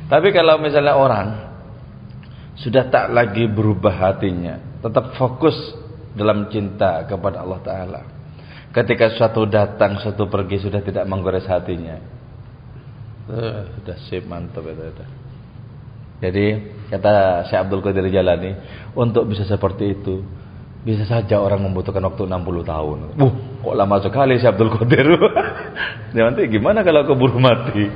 Tapi kalau misalnya orang sudah tak lagi berubah hatinya, tetap fokus dalam cinta kepada Allah Ta'ala. Ketika suatu datang, suatu pergi, sudah tidak menggores hatinya. Sudah sip, mantap itu. Jadi kata Syekh Abdul Qadir Jalani, untuk bisa seperti itu, bisa saja orang membutuhkan waktu 60 tahun. Kok lama sekali Syekh Abdul Qadir. Nanti gimana kalau keburu mati?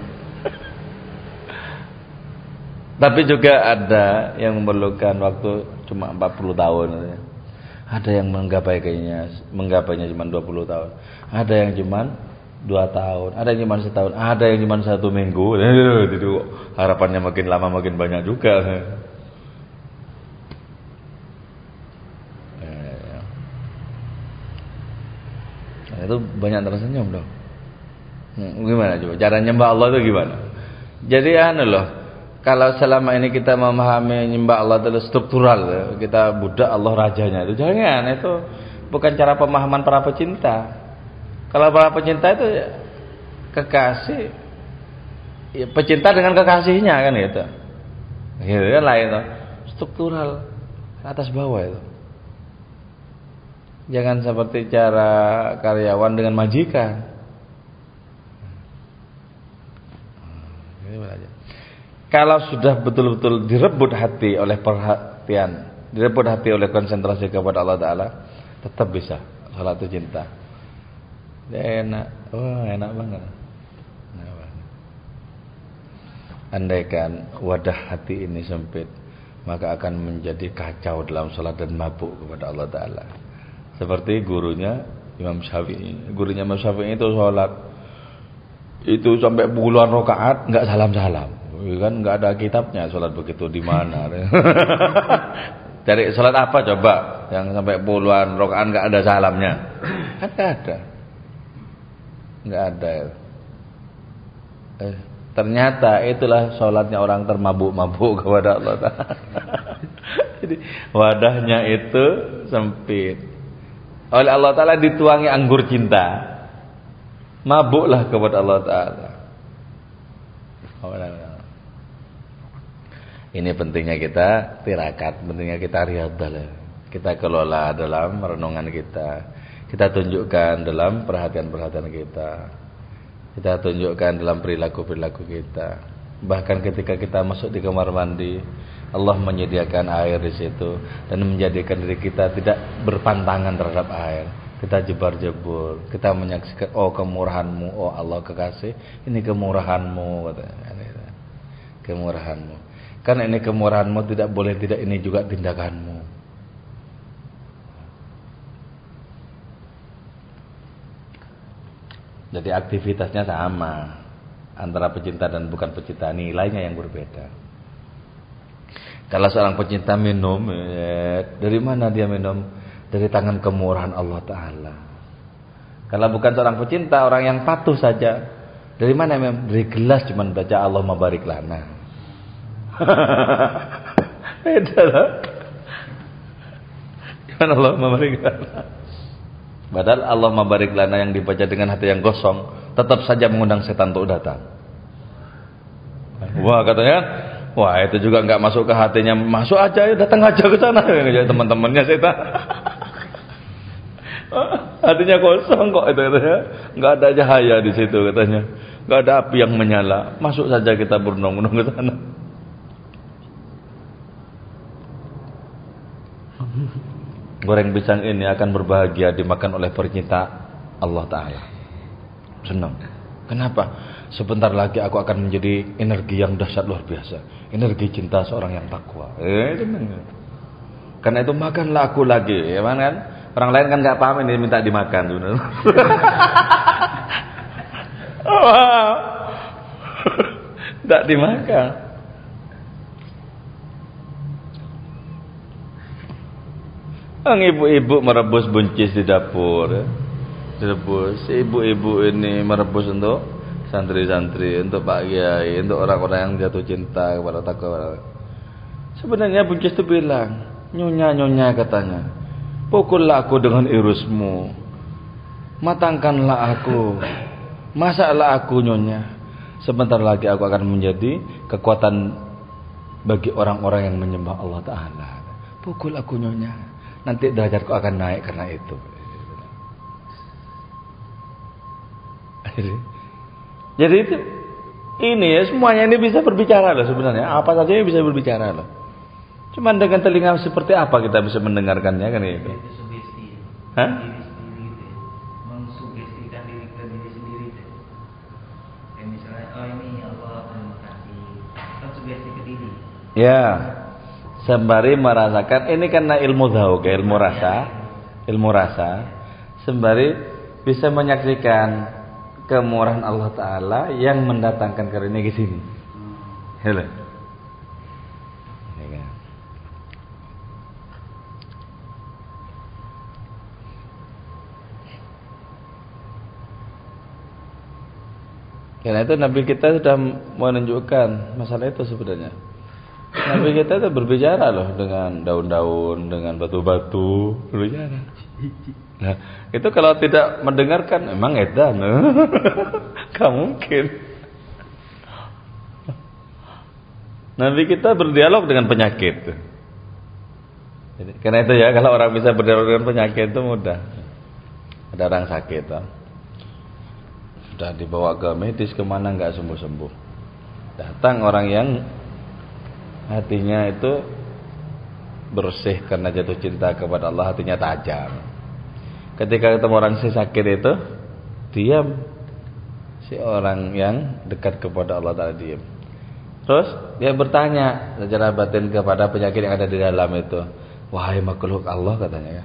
Tapi juga ada yang memerlukan waktu cuma 40 tahun. Ada yang menggapainya cuma 20 tahun. Ada yang cuma 2 tahun, ada yang cuma setahun, ada yang cuma 1 minggu. Itu harapannya makin lama makin banyak juga. Nah, itu banyak tersenyum dong. Gimana coba? Cara nyembah Allah itu gimana? Jadi loh, kalau selama ini kita memahami nyembah Allah itu struktural, kita budak Allah rajanya, itu jangan, itu bukan cara pemahaman para pecinta. Kalau para pecinta itu kekasih, ya, pecinta dengan kekasihnya kan gitu. Gitu kan lain tuh. Struktural atas bawah itu. Jangan seperti cara karyawan dengan majikan. Kalau sudah betul-betul direbut hati oleh perhatian, direbut hati oleh konsentrasi kepada Allah Ta'ala, tetap bisa salat itu cinta. Enak, enak banget. Andaikan wadah hati ini sempit, maka akan menjadi kacau dalam salat dan mabuk kepada Allah Ta'ala. Seperti gurunya Imam Syafi'i. Gurunya Imam Syafi'i itu salat itu sampai puluhan rakaat nggak salam-salam. Kan nggak ada kitabnya salat begitu di mana. Cari salat apa coba yang sampai puluhan rakaat nggak ada salamnya? Kan nggak ada. Nggak ada. Ternyata itulah sholatnya orang termabuk-mabuk kepada Allah Ta'ala. Jadi wadahnya itu sempit. Oleh Allah Ta'ala dituangi anggur cinta, mabuklah kepada Allah Ta'ala. Ini pentingnya kita tirakat, pentingnya kita riyadhah. Kita kelola dalam renungan kita. Kita tunjukkan dalam perhatian-perhatian kita. Kita tunjukkan dalam perilaku-perilaku kita. Bahkan ketika kita masuk di kamar mandi, Allah menyediakan air di situ dan menjadikan diri kita tidak berpantangan terhadap air. kita jebar-jebur, kita menyaksikan, oh kemurahan-Mu, oh Allah kekasih, ini kemurahan-Mu, katanya. Kemurahan-Mu. Karena ini kemurahan-Mu, tidak boleh tidak, ini juga tindakan-Mu. Jadi aktivitasnya sama antara pecinta dan bukan pecinta, nilainya yang berbeda. Kalau seorang pecinta minum, dari mana dia minum? Dari tangan kemurahan Allah Ta'ala. Kalau bukan seorang pecinta, orang yang patuh saja, dari mana minum? Dari gelas cuman baca Allahumma barik lana. Beda lah. Cuman Allahumma barik lana. Padahal Allahumma barik lana yang dibaca dengan hati yang kosong tetap saja mengundang setan untuk datang. Wah, katanya, wah itu juga nggak masuk ke hatinya, masuk aja, datang aja ke sana, teman-temannya setan. Hatinya kosong kok itu katanya, nggak ada cahaya di situ katanya, nggak ada api yang menyala, masuk saja kita bernong-nong ke sana. Goreng pisang ini akan berbahagia dimakan oleh pecinta Allah Ta'ala. Senang. Kenapa? Sebentar lagi aku akan menjadi energi yang dahsyat luar biasa. Energi cinta seorang yang takwa. Senang. Karena itu makanlah aku lagi, ya kan? Orang lain kan nggak paham ini minta dimakan sebenarnya. Tidak dimakan. Ibu-ibu merebus buncis di dapur, direbus. Ibu-ibu ini merebus untuk santri-santri, untuk Pak Kiai, untuk orang-orang yang jatuh cinta kepada takwa. Sebenarnya buncis itu bilang, nyonya katanya, pukullah aku dengan irusmu, matangkanlah aku, masaklah aku nyonya. Sebentar lagi aku akan menjadi kekuatan bagi orang-orang yang menyembah Allah Ta'ala. Pukul aku nyonya, nanti derajatku akan naik karena itu. Jadi itu, ini ya semuanya ini bisa berbicara loh sebenarnya. Apa saja bisa berbicara loh. Cuman dengan telinga seperti apa kita bisa mendengarkannya kan itu? Itu sugesti. Hah? Diri sendiri itu. Mensugestikan diri ke diri sendiri itu. Kayak misalnya, oh ini Allah terima kasih. Kan sugesti ke diri. Ya. Sembari merasakan, ini karena ilmu dzauq, ilmu rasa, sembari bisa menyaksikan kemurahan Allah Ta'ala yang mendatangkan karunia ke sini. Hello. Karena itu Nabi kita sudah menunjukkan masalah itu sebenarnya. Nabi kita itu berbicara loh dengan daun-daun, dengan batu-batu, berbicara. Nah, itu kalau tidak mendengarkan, emang edan, gak mungkin. Nabi kita berdialog dengan penyakit. Jadi, karena itu ya, kalau orang bisa berdialog dengan penyakit itu mudah. Ada orang sakit, sudah dibawa ke medis kemana nggak sembuh-sembuh. Datang orang yang hatinya itu bersih karena jatuh cinta kepada Allah, hatinya tajam. Ketika ketemu orang si sakit itu, diam. Si orang yang dekat kepada Allah Ta'ala diam. Terus dia bertanya secara batin kepada penyakit yang ada di dalam itu, wahai makhluk Allah, katanya ya,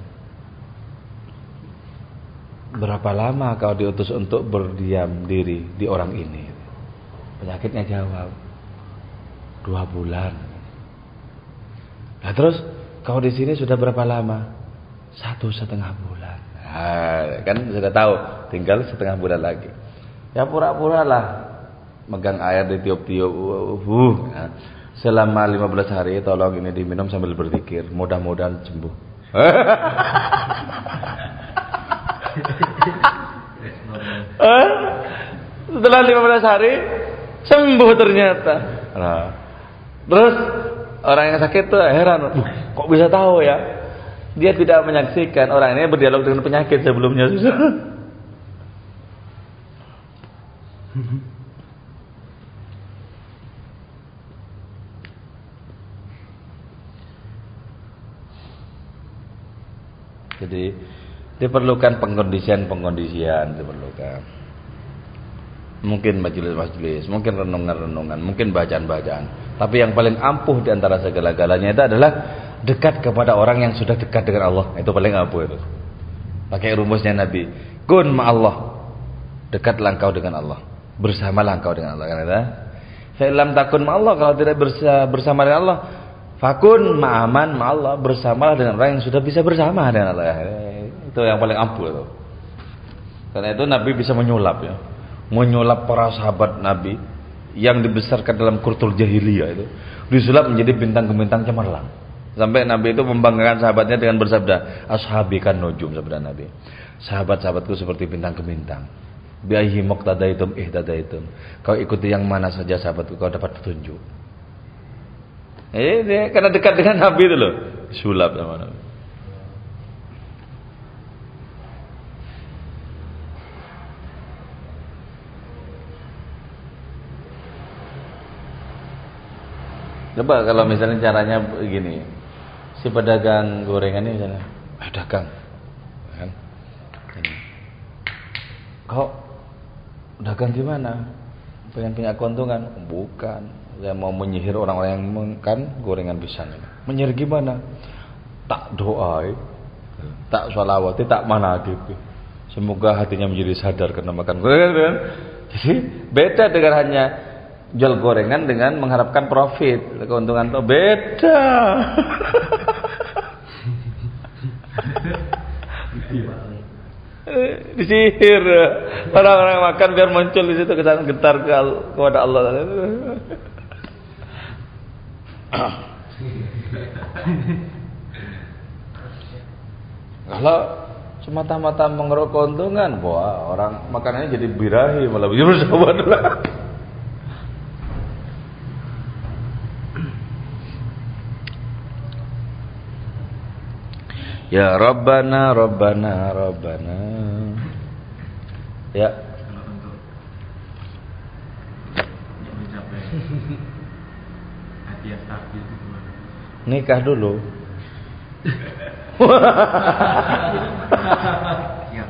berapa lama kau diutus untuk berdiam diri di orang ini? Penyakitnya jawab, 2 bulan. Nah terus kau di sini sudah berapa lama? 1,5 bulan. Nah, kan sudah tahu, tinggal 1,5 bulan lagi. Ya pura-pura lah megang air ditiup-tiup. Nah, selama 15 hari tolong ini diminum sambil berzikir, mudah-mudahan sembuh. Setelah 15 hari sembuh ternyata. Nah, terus orang yang sakit tuh heran, kok bisa tahu ya? Dia tidak menyaksikan orang ini berdialog dengan penyakit sebelumnya. Jadi Diperlukan pengkondisian diperlukan. Mungkin majelis-majelis, mungkin renungan-renungan, mungkin bacaan-bacaan. Tapi yang paling ampuh di antara segala-galanya itu adalah dekat kepada orang yang sudah dekat dengan Allah. Itu paling ampuh itu. Pakai rumusnya Nabi, kun ma'allah. Dekatlah engkau dengan Allah. Bersamalah engkau dengan Allah. Karena fa'ilam takun ma'allah, kalau tidak bersama dengan Allah, fakun ma'aman ma'allah, bersamalah dengan orang yang sudah bisa bersama dengan Allah. Itu yang paling ampuh itu. Karena itu Nabi bisa menyulap ya. Menyulap para sahabat Nabi yang dibesarkan dalam kultur jahiliyah itu, disulap menjadi bintang-bintang cemerlang. Sampai Nabi itu membanggakan sahabatnya dengan bersabda, ashabi kan nujum, sabda Nabi. Sahabat-sahabatku seperti bintang-bintang. Bi ayyi muqtadaitum ihtadaitum. Kau ikuti yang mana saja sahabatku, kau dapat petunjuk. Dia karena dekat dengan Nabi itu loh, sulap sama Nabi. Coba kalau misalnya caranya begini, si pedagang gorengan ini misalnya, dagang, kan? Kau dagang gimana? Pengen punya keuntungan? Bukan, saya mau menyihir orang-orang yang makan gorengan pisang. Menyihir gimana? Tak doa, tak sholawati, tak mana gitu. Semoga hatinya menjadi sadar karena makan gorengan. Jadi beda dengan hanya jual gorengan dengan mengharapkan profit, keuntungan itu beda. Disihir orang-orang makan biar muncul di situ kesana getar kepada Allah. Kalau semata-mata mengeruk keuntungan, wah orang makanannya jadi birahi malah bersahabat lah. Ya Rabbana, Rabbana, Rabbana. Ya. Kalau untuk yang mencapai hati yang stabil itu gimana? Nikah dulu. Siap.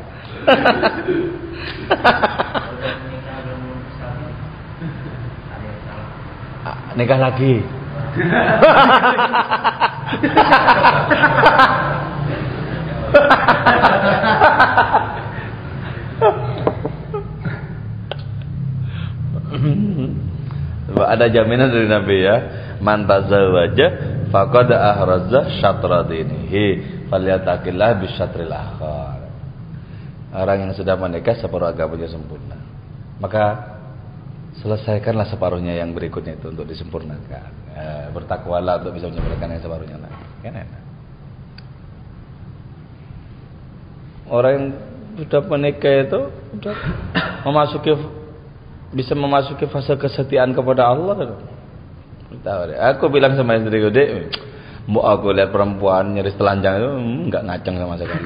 Nikah lagi. Ada jaminan dari Nabi ya, man tazawwaja faqad ahraza syatra dinihi falyataqillah bisyatril akhar. Orang yang sudah menikah separuh agamanya sempurna, maka selesaikanlah separuhnya yang berikutnya itu untuk disempurnakan. Bertakwalah untuk bisa menyempurnakan yang separuhnya lagi. Kan enak. Orang yang sudah menikah itu sudah bisa memasuki fase kesetiaan kepada Allah. Aku bilang sama istriku, Dek, mau aku lihat perempuan nyaris telanjang itu enggak ngaceng sama sekali.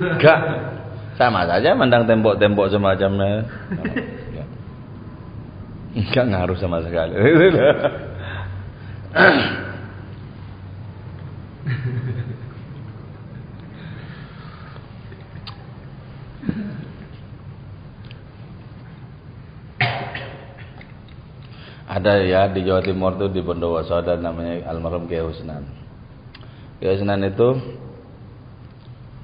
Enggak, sama saja mandang tembok-tembok semacamnya. Enggak ngaruh sama sekali. Ada ya di Jawa Timur tuh di Bondowoso ada namanya almarhum Kiai Husnan. Kiai Husnan itu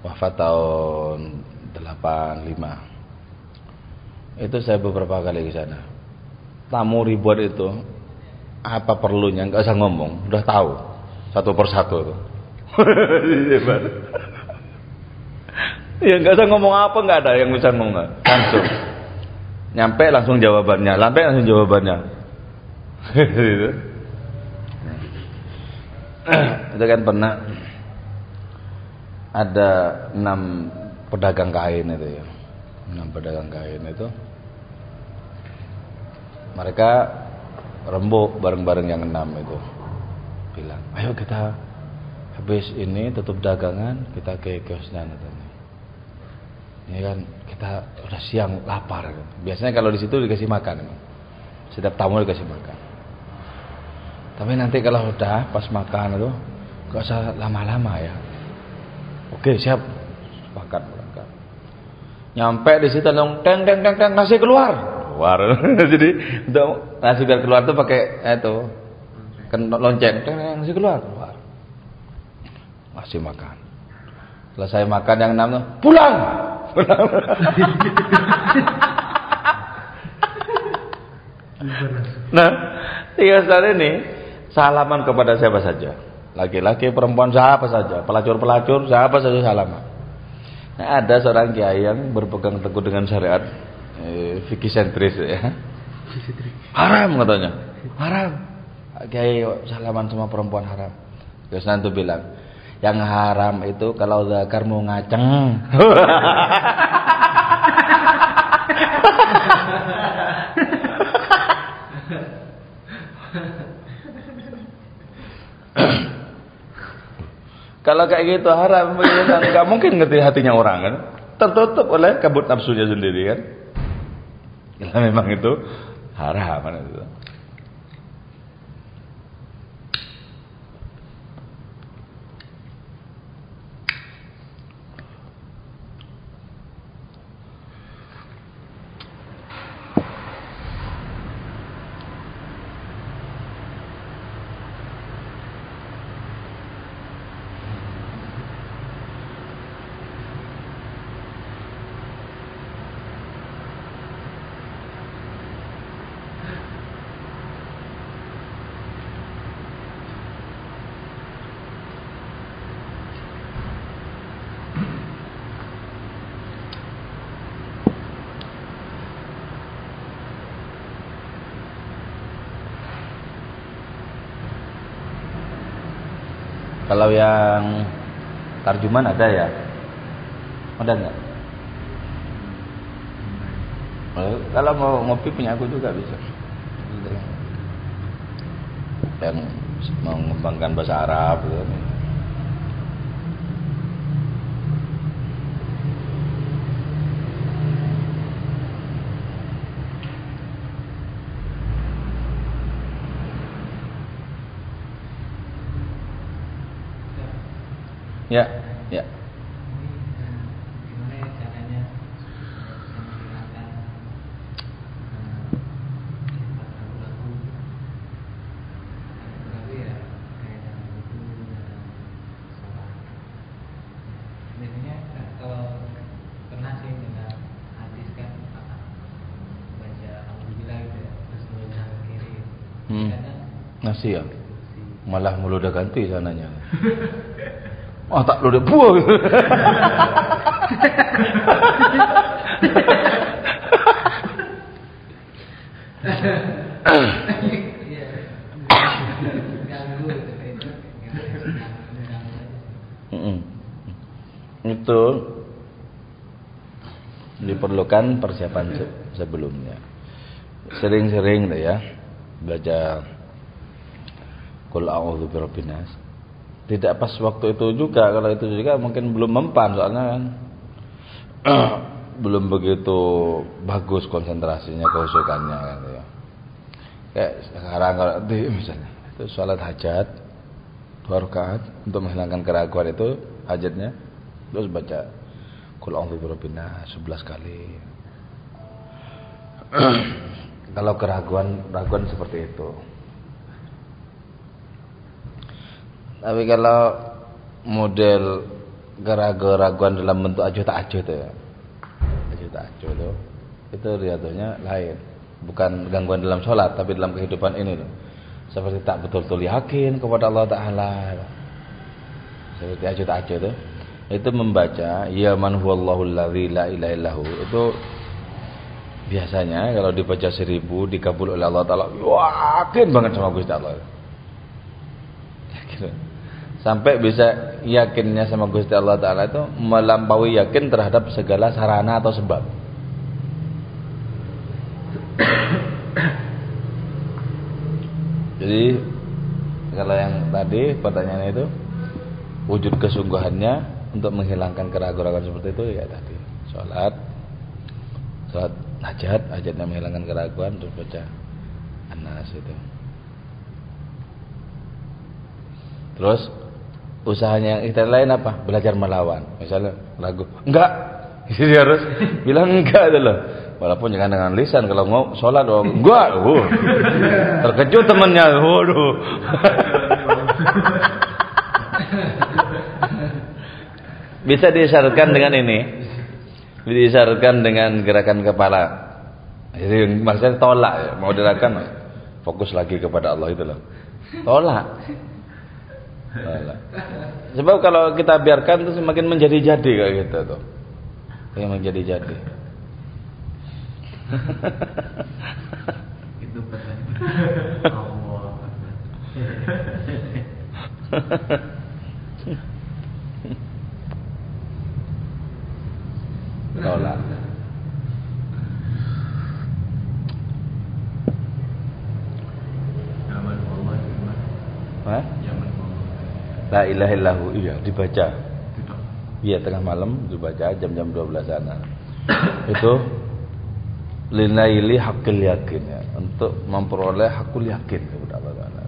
wafat tahun 85. Itu saya beberapa kali ke sana. Tamu ribuan itu apa perlunya enggak usah ngomong, udah tahu satu persatu tuh. Ya enggak usah ngomong apa, enggak ada yang bisa ngomong. Langsung nyampe langsung jawabannya, langsung jawabannya. Itu kan pernah ada 6 pedagang kain itu ya, 6 pedagang kain itu mereka rembuk bareng-bareng yang 6 itu, bilang ayo kita habis ini tutup dagangan kita ke kiosnya katanya. Ini kan kita udah siang lapar kan. Biasanya kalau di situ dikasih makan, setiap tamu dikasih makan. Tapi nanti kalau udah pas makan itu Gak usah lama-lama ya. Oke, siap. Sepakat berangkat. Nyampe di situ langsung teng ngasih keluar. Jadi untuk ngasih biar keluar tuh pakai itu kan lonceng, ngasih keluar. Masih makan. Selesai makan yang 6 pulang. Nah, 3 saat ini salaman kepada siapa saja. Laki-laki, perempuan, siapa saja, pelacur-pelacur, siapa saja salaman. Nah, ada seorang kiai yang berpegang teguh dengan syariat fikih sentris ya. Haram katanya. Haram. Kiai salaman sama perempuan haram. Terus nanti bilang, yang haram itu kalau zakar mau ngaceng. Kalau kayak gitu haram, nggak mungkin ngerti hatinya orang kan, tertutup oleh kabut nafsunya sendiri kan. Karena memang itu haram kan itu. Kalau yang tarjuman ada ya? Ada nggak? Kalau mau ngopi punya aku juga bisa. Yang mengembangkan bahasa Arab gitu. Ya, ya. Gimana ya caranya menghilangkan lagu-lagu ya kayak dalam buku dalam sholat. Biasanya kalau pernah sih dengar hadis kan baca alhamdulillah gitu ya, terus baca kiri. Kadang Nasi ya. Malah mulut udah ganti sananya. Oh tak lu udah buang. Itu diperlukan persiapan sebelumnya. Sering-sering deh ya baca Qul a'udzu birabbin nas. Tidak pas waktu itu juga, kalau itu juga mungkin belum mempan soalnya kan belum begitu bagus konsentrasinya, kehusukannya kan ya. Kayak sekarang kalau di misalnya itu sholat hajat 2 rakaat untuk menghilangkan keraguan itu hajatnya, terus baca Qul a'udzu birabbin nas 11 kali. Kalau keraguan seperti itu. Tapi kalau model keraguan dalam bentuk ajuh tak ajuh itu riadahnya lain, bukan gangguan dalam sholat tapi dalam kehidupan ini loh. Seperti tak betul-betul yakin kepada Allah Ta'ala, seperti ajuh tak ajuh itu membaca ya man huwallahu alladzi la ilaha illahu, itu biasanya kalau dibaca 1000 dikabul oleh Allah Ta'ala, yakin banget sama Gusti Allah. Yakin. Sampai bisa yakinnya sama Gusti Allah Ta'ala itu melampaui yakin terhadap segala sarana atau sebab. Jadi kalau yang tadi pertanyaannya itu wujud kesungguhannya untuk menghilangkan keraguan seperti itu ya tadi sholat hajatnya menghilangkan keraguan, terus baca An-Nas itu. Terus usahanya yang ikhtiar lain apa? Belajar melawan. Misalnya lagu, enggak. Jadi harus bilang enggak dulu. Walaupun jangan dengan lisan, kalau mau sholat enggak. Terkejut temannya. Waduh. Bisa diisyaratkan dengan ini. Diisyaratkan dengan gerakan kepala. Jadi maksudnya tolak ya. Mau dilakukan fokus lagi kepada Allah itu loh. Tolak. Sebab kalau kita biarkan itu semakin menjadi-jadi kayak gitu tuh. Yang menjadi-jadi. Itu pertanyaan. Allah. Tolak. Zaman Allah gimana? Hah? Zaman Allah. La ilaha illahu, iya dibaca. Iya tengah malam dibaca jam-jam 12 sana. Itu linaili hakil yakin ya, untuk memperoleh hakul yakin kepada Allah Taala.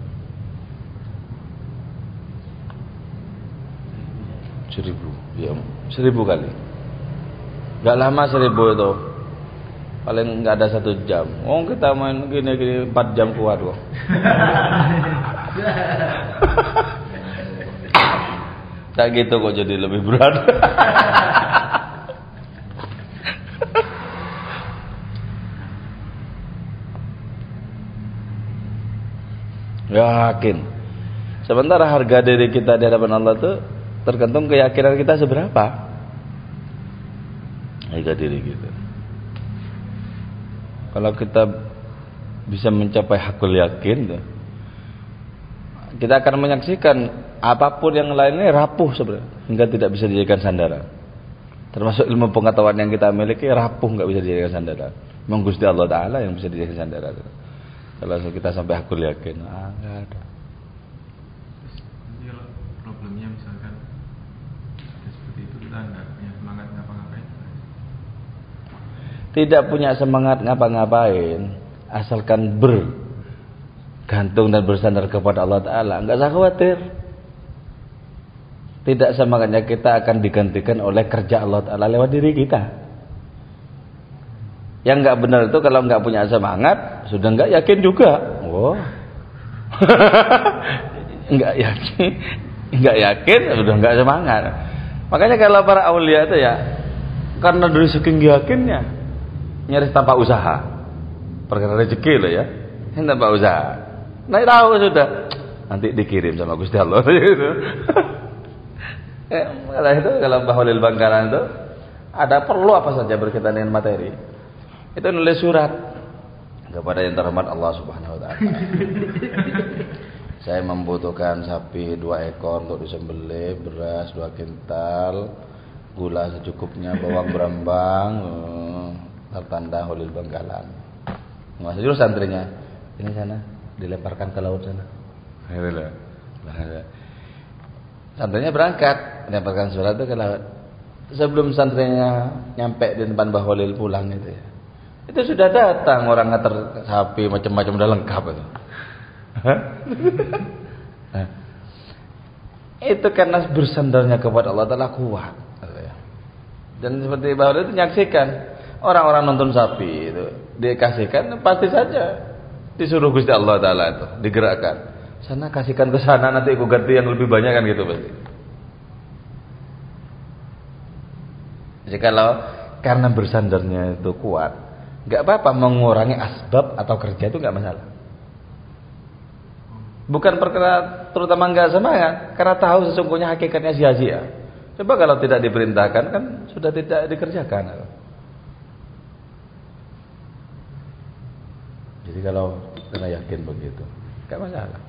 1000, ya 1000 kali. Gak lama 1000 itu. Paling nggak ada 1 jam. Oh kita main gini 4 jam kuat kok. Tak gitu kok jadi lebih berat. Yakin. Sementara harga diri kita di hadapan Allah itu tergantung keyakinan kita seberapa. Harga diri kita. Kalau kita bisa mencapai hakul yakin, kita akan menyaksikan apapun yang lainnya rapuh sebenarnya, hingga tidak bisa dijadikan sandaran. Termasuk ilmu pengetahuan yang kita miliki rapuh, nggak bisa dijadikan sandaran. Memang Gusti Allah Taala yang bisa dijadikan sandaran. Kalau kita sampai hakul yakin, nggak ada. Jadi kalau problemnya misalkan ada seperti itu, kita nggak punya semangat ngapa-ngapain. Tidak punya semangat ngapa-ngapain, asalkan bergantung dan bersandar kepada Allah Ta'ala, nggak usah khawatir. Tidak semangatnya kita akan digantikan oleh kerja Allah Ta'ala lewat diri kita. Yang nggak benar itu kalau nggak punya semangat, sudah nggak yakin juga. Wow. nggak yakin, sudah nggak semangat. Makanya kalau para aulia itu ya, karena dari saking yakinnya, nyaris tanpa usaha. Perkara rezeki loh ya, tanpa usaha. Nah tahu sudah, nanti dikirim sama Gusti Allah. Kalau Mbah Holil Bangkalan itu ada perlu apa saja berkaitan dengan materi, itu nulis surat kepada yang terhormat Allah Subhanahu Wa Taala. Saya membutuhkan sapi 2 ekor untuk disembelih, beras 2 kintal, gula secukupnya, bawang berambang, tertanda Holil Bangkalan. Masuk dulu santrinya, ini sana dilemparkan ke laut sana. Santrinya berangkat, melemparkan surat itu ke laut. Sebelum santrinya nyampe di tempat Mbah Holil pulang itu ya, itu sudah datang orang nganter sapi macam-macam, udah lengkap itu. Nah, itu karena bersandarnya kepada Allah Ta'ala kuat. Dan seperti Mbah Holil itu menyaksikan orang-orang nonton sapi itu dikasihkan, pasti saja disuruh Gusti Allah Ta'ala itu digerakkan. Sana kasihkan ke sana, nanti aku ganti yang lebih banyak kan gitu pasti. Jadi kalau karena bersandarnya itu kuat, nggak apa-apa mengurangi asbab atau kerja itu nggak masalah. Bukan perkara terutama nggak semangat, karena tahu sesungguhnya hakikatnya sia-sia. Coba kalau tidak diperintahkan kan sudah tidak dikerjakan. Jadi kalau kita yakin begitu, nggak masalah.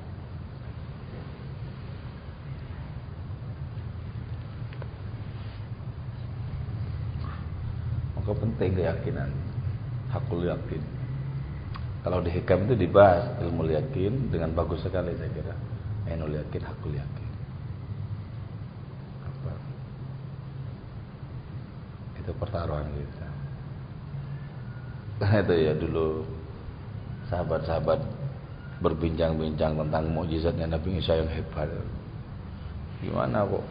Maka penting keyakinan, hakul yakin. Kalau di hikam itu dibahas ilmu yakin dengan bagus sekali saya kira. Ainul yakin, hakul yakin. Apa? Itu pertaruhan kita. Karena itu ya dulu sahabat-sahabat berbincang-bincang tentang mukjizatnya Nabi Isa yang hebat. Gimana kok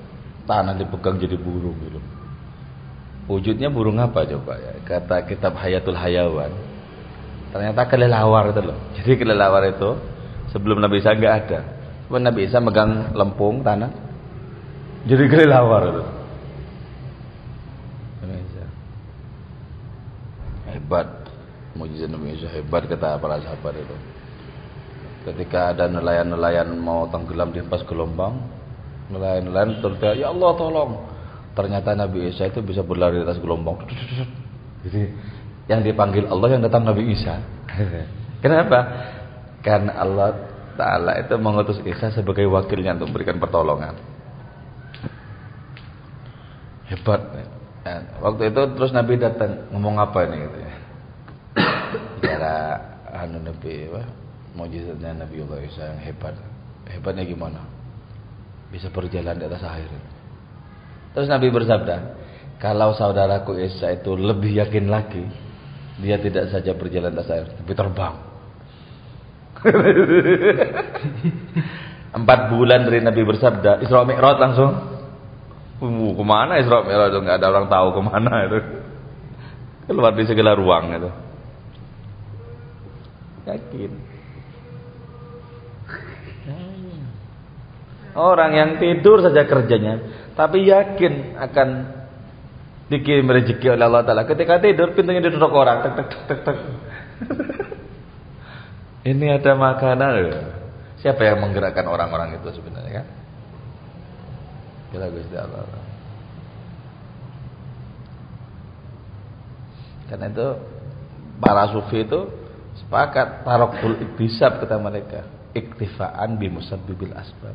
tanah dipegang jadi burung gitu. Wujudnya burung apa coba ya? Kata kitab Hayatul Hayawan, ternyata kelelawar itu loh. Jadi kelelawar itu sebelum Nabi Isa nggak ada. Cuma Nabi Isa megang lempung tanah, jadi kelelawar itu. Hebat, mukjizat Nabi Isa hebat kata para sahabat itu. Ketika ada nelayan-nelayan mau tenggelam di pas gelombang, nelayan-nelayan terus ya Allah tolong. Ternyata Nabi Isa itu bisa berlari di atas gelombang. Jadi yang dipanggil Allah yang datang Nabi Isa. Kenapa? Karena Allah Ta'ala itu mengutus Isa sebagai wakilnya untuk memberikan pertolongan. Hebat. Waktu itu terus Nabi datang ngomong apa nih gitu ya. Bicara Nabi mukjizatnya Nabi Allah Isa yang hebat. Hebatnya gimana? Bisa berjalan di atas air. Terus Nabi bersabda, kalau saudaraku Isa itu lebih yakin lagi, dia tidak saja berjalan di atas air, tapi terbang. 4 bulan dari Nabi bersabda, Isra Mi'raj langsung. Kemana Isra Mi'raj itu? Nggak ada orang tahu kemana itu. Keluar di segala ruang itu. Yakin. Orang yang tidur saja kerjanya, tapi yakin akan dikirim rezeki oleh Allah Ta'ala. Ketika tidur pintunya ditutup orang, tek tek tek tek. Ini ada makanan. Siapa yang menggerakkan orang-orang itu sebenarnya kan? Kita Gusti Allah. Karena itu para sufi itu sepakat tarokul iktisab kata mereka, iktifaan bi musabbibil asbab.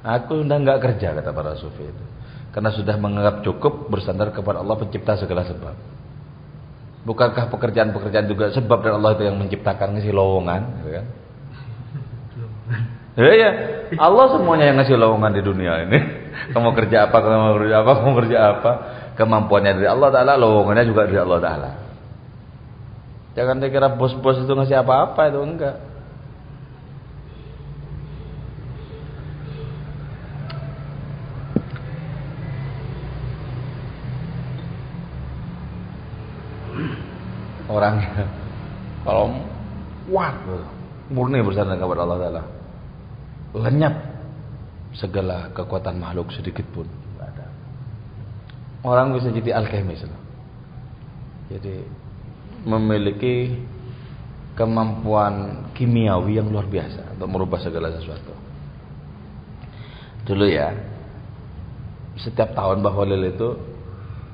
Aku sudah enggak kerja kata para sufi itu, karena sudah menganggap cukup bersandar kepada Allah pencipta segala sebab. Bukankah pekerjaan-pekerjaan juga sebab dan Allah itu yang menciptakan ngisi lowongan, gitu kan? Ya, Allah semuanya yang ngasih lowongan di dunia ini. Kamu kerja apa, kamu kerja apa, kamu kerja apa, kemampuannya dari Allah Ta'ala, lowongannya juga dari Allah Ta'ala. Jangan dikira bos-bos itu ngasih apa-apa, itu enggak. Orangnya kalau kuat, murni bersandar kepada Allah Ta'ala, lenyap segala kekuatan makhluk sedikit pun tidak ada. Orang bisa jadi alkemis, jadi memiliki kemampuan kimiawi yang luar biasa untuk merubah segala sesuatu. Dulu ya, setiap tahun Mbah Khalil itu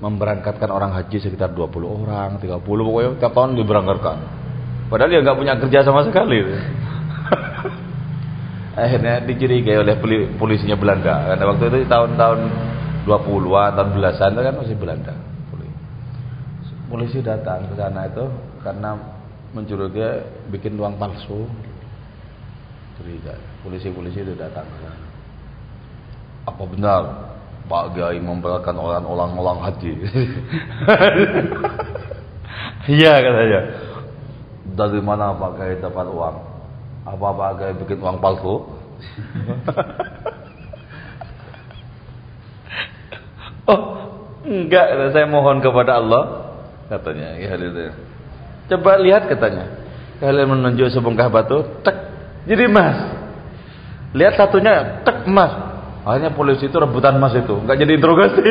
memberangkatkan orang haji sekitar 20 orang, 30 pokoknya tiap tahun diberangkatkan. Padahal dia nggak punya kerja sama sekali. Akhirnya dicurigai oleh polisinya Belanda. Karena waktu itu tahun-tahun 20-an, tahun belasan itu kan masih Belanda. Polisi datang ke sana itu karena mencurigai bikin uang palsu. Curiga. Polisi-polisi itu datang ke sana. Apa benar Pak Kiai memberangkatkan orang-orang haji? Iya katanya. Dari mana Pak Kiai dapat uang? Apa Pak Kiai bikin uang palsu? Oh enggak, saya mohon kepada Allah katanya. Ya, coba lihat katanya. Kalian menunjuk sebongkah batu, tek, jadi emas. Lihat satunya, tek, emas. Akhirnya polisi itu rebutan emas itu, nggak jadi interogasi.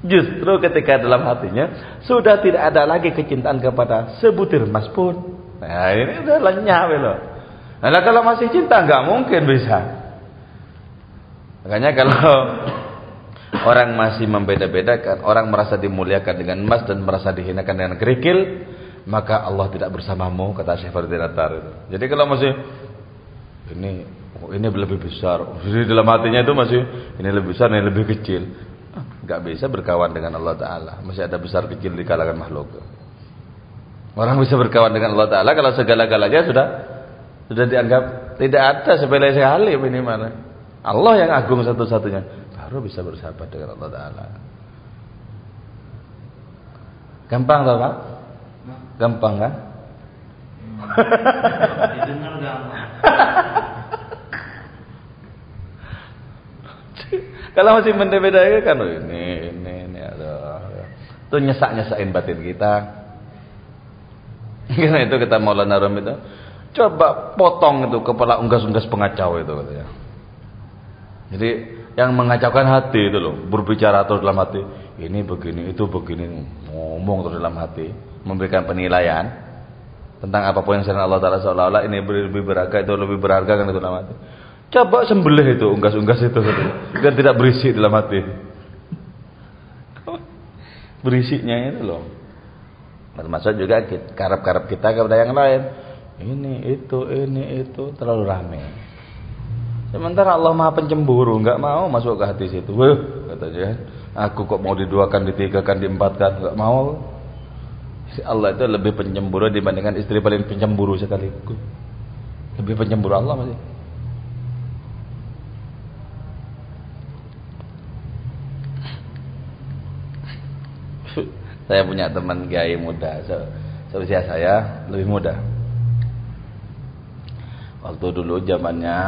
Justru ketika dalam hatinya sudah tidak ada lagi kecintaan kepada sebutir emas pun. Nah ini udah lenyap loh. Nah kalau masih cinta nggak mungkin bisa. Makanya kalau orang masih membeda-bedakan, orang merasa dimuliakan dengan emas dan merasa dihinakan dengan kerikil, maka Allah tidak bersamamu, kata Syekh Fardin Attar itu. Jadi kalau masih ini lebih besar, di dalam hatinya itu masih ini lebih besar, ini lebih kecil, nggak bisa berkawan dengan Allah Ta'ala. Masih ada besar kecil di kalangan makhluk. Orang bisa berkawan dengan Allah Ta'ala kalau segala-galanya sudah dianggap tidak ada sepele sekali minimal. Allah yang agung satu-satunya, baru bisa bersahabat dengan Allah Ta'ala. Gampang tau Pak? Gampang kan? Didengar gampang. Kalau masih beda-beda kan ini aduh. Itu nyesak-nyesakin batin kita. Karena itu kata Maulana Rum itu, coba potong itu kepala unggas-unggas pengacau itu katanya. Jadi yang mengacaukan hati itu loh, berbicara terus dalam hati, ini begini, itu begini, ngomong terus dalam hati, memberikan penilaian tentang apapun yang selain Allah Ta'ala, seolah-olah ini lebih berharga, itu lebih berharga kan itu dalam hati. Coba sembelih itu unggas-unggas itu biar tidak berisik dalam hati. Berisiknya itu loh. Termasuk juga karep-karep kita kepada yang lain. Ini itu terlalu ramai. Sementara Allah Maha Pencemburu, enggak mau masuk ke hati situ. Wah, katanya, aku kok mau diduakan, ditigakan, diempatkan, enggak mau. Allah itu lebih pencemburu dibandingkan istri paling pencemburu sekaligus. Lebih pencemburu Allah masih. Saya punya teman kiai muda, seusia saya, lebih muda. Waktu dulu zamannya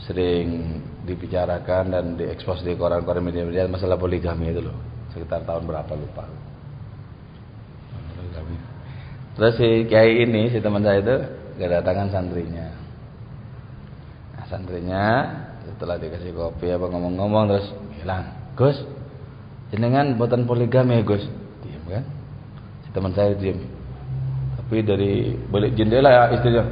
sering dibicarakan dan diekspos di koran-koran media-media masalah poligami itu loh. Sekitar tahun berapa lupa. Terus si kiai ini, si teman saya itu kedatangan santrinya. Nah, santrinya setelah dikasih kopi apa ngomong-ngomong terus bilang, "Gus, jenengan buatan poligami Gus." Diam kan? Si teman saya diam. Tapi dari balik jendela ya istrinya.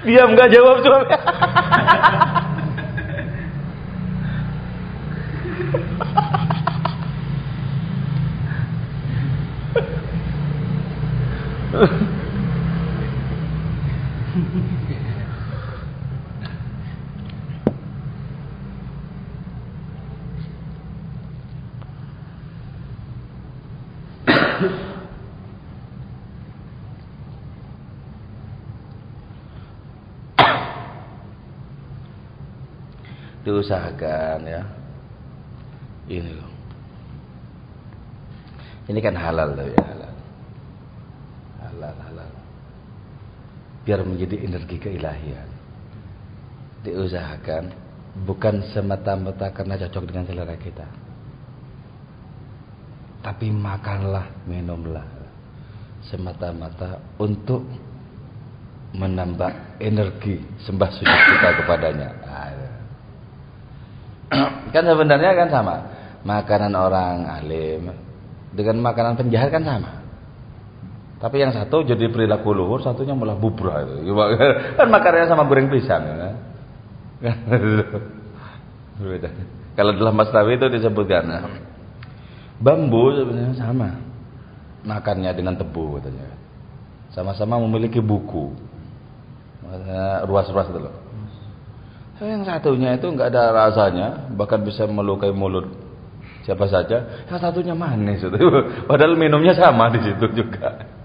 Diam enggak jawab suami. Diusahakan ya. Ini loh. Ini kan halal loh ya, halal. Halal. Biar menjadi energi keilahian. Diusahakan bukan semata-mata karena cocok dengan selera kita. Tapi makanlah, minumlah semata-mata untuk menambah energi sembah sujud kita kepadanya. Kan sebenarnya kan sama. Makanan orang alim dengan makanan penjahat kan sama. Tapi yang satu jadi perilaku luhur, satunya malah bubrah itu. Kan makanannya sama goreng pisang kan. Kalau dalam Masnawi itu disebutkan bambu sebenarnya sama. Makannya dengan tebu katanya. Sama-sama memiliki buku. Ruas-ruas itu loh. Yang satunya itu enggak ada rasanya, bahkan bisa melukai mulut siapa saja. Yang satunya manis itu. Padahal minumnya sama di situ juga.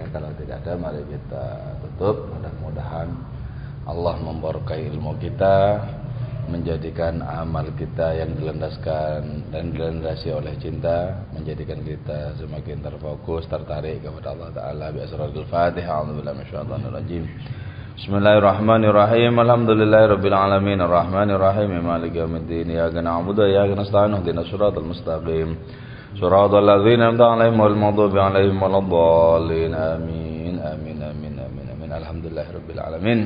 Kalau tidak ada, mari kita tutup. Mudah-mudahan Allah memberkahi ilmu kita, menjadikan amal kita yang dilandaskan dan dilandasi oleh cinta, menjadikan kita semakin terfokus, tertarik kepada Allah Ta'ala. Bi asrarul Fatihah. A'udzubillahi minasyaitonir rajim. Bismillahirrahmanirrahim. Alhamdulillahirabbil alamin arrahmanir rahim maliki yaumiddin. Iyyaka na'budu wa iyyaka nasta'in. Ihdinas siratal mustaqim. Suratul ladzina an'amta 'alaihim wal maghdubi 'alaihim waladdallin. Amin. Alhamdulillahirabbil alamin.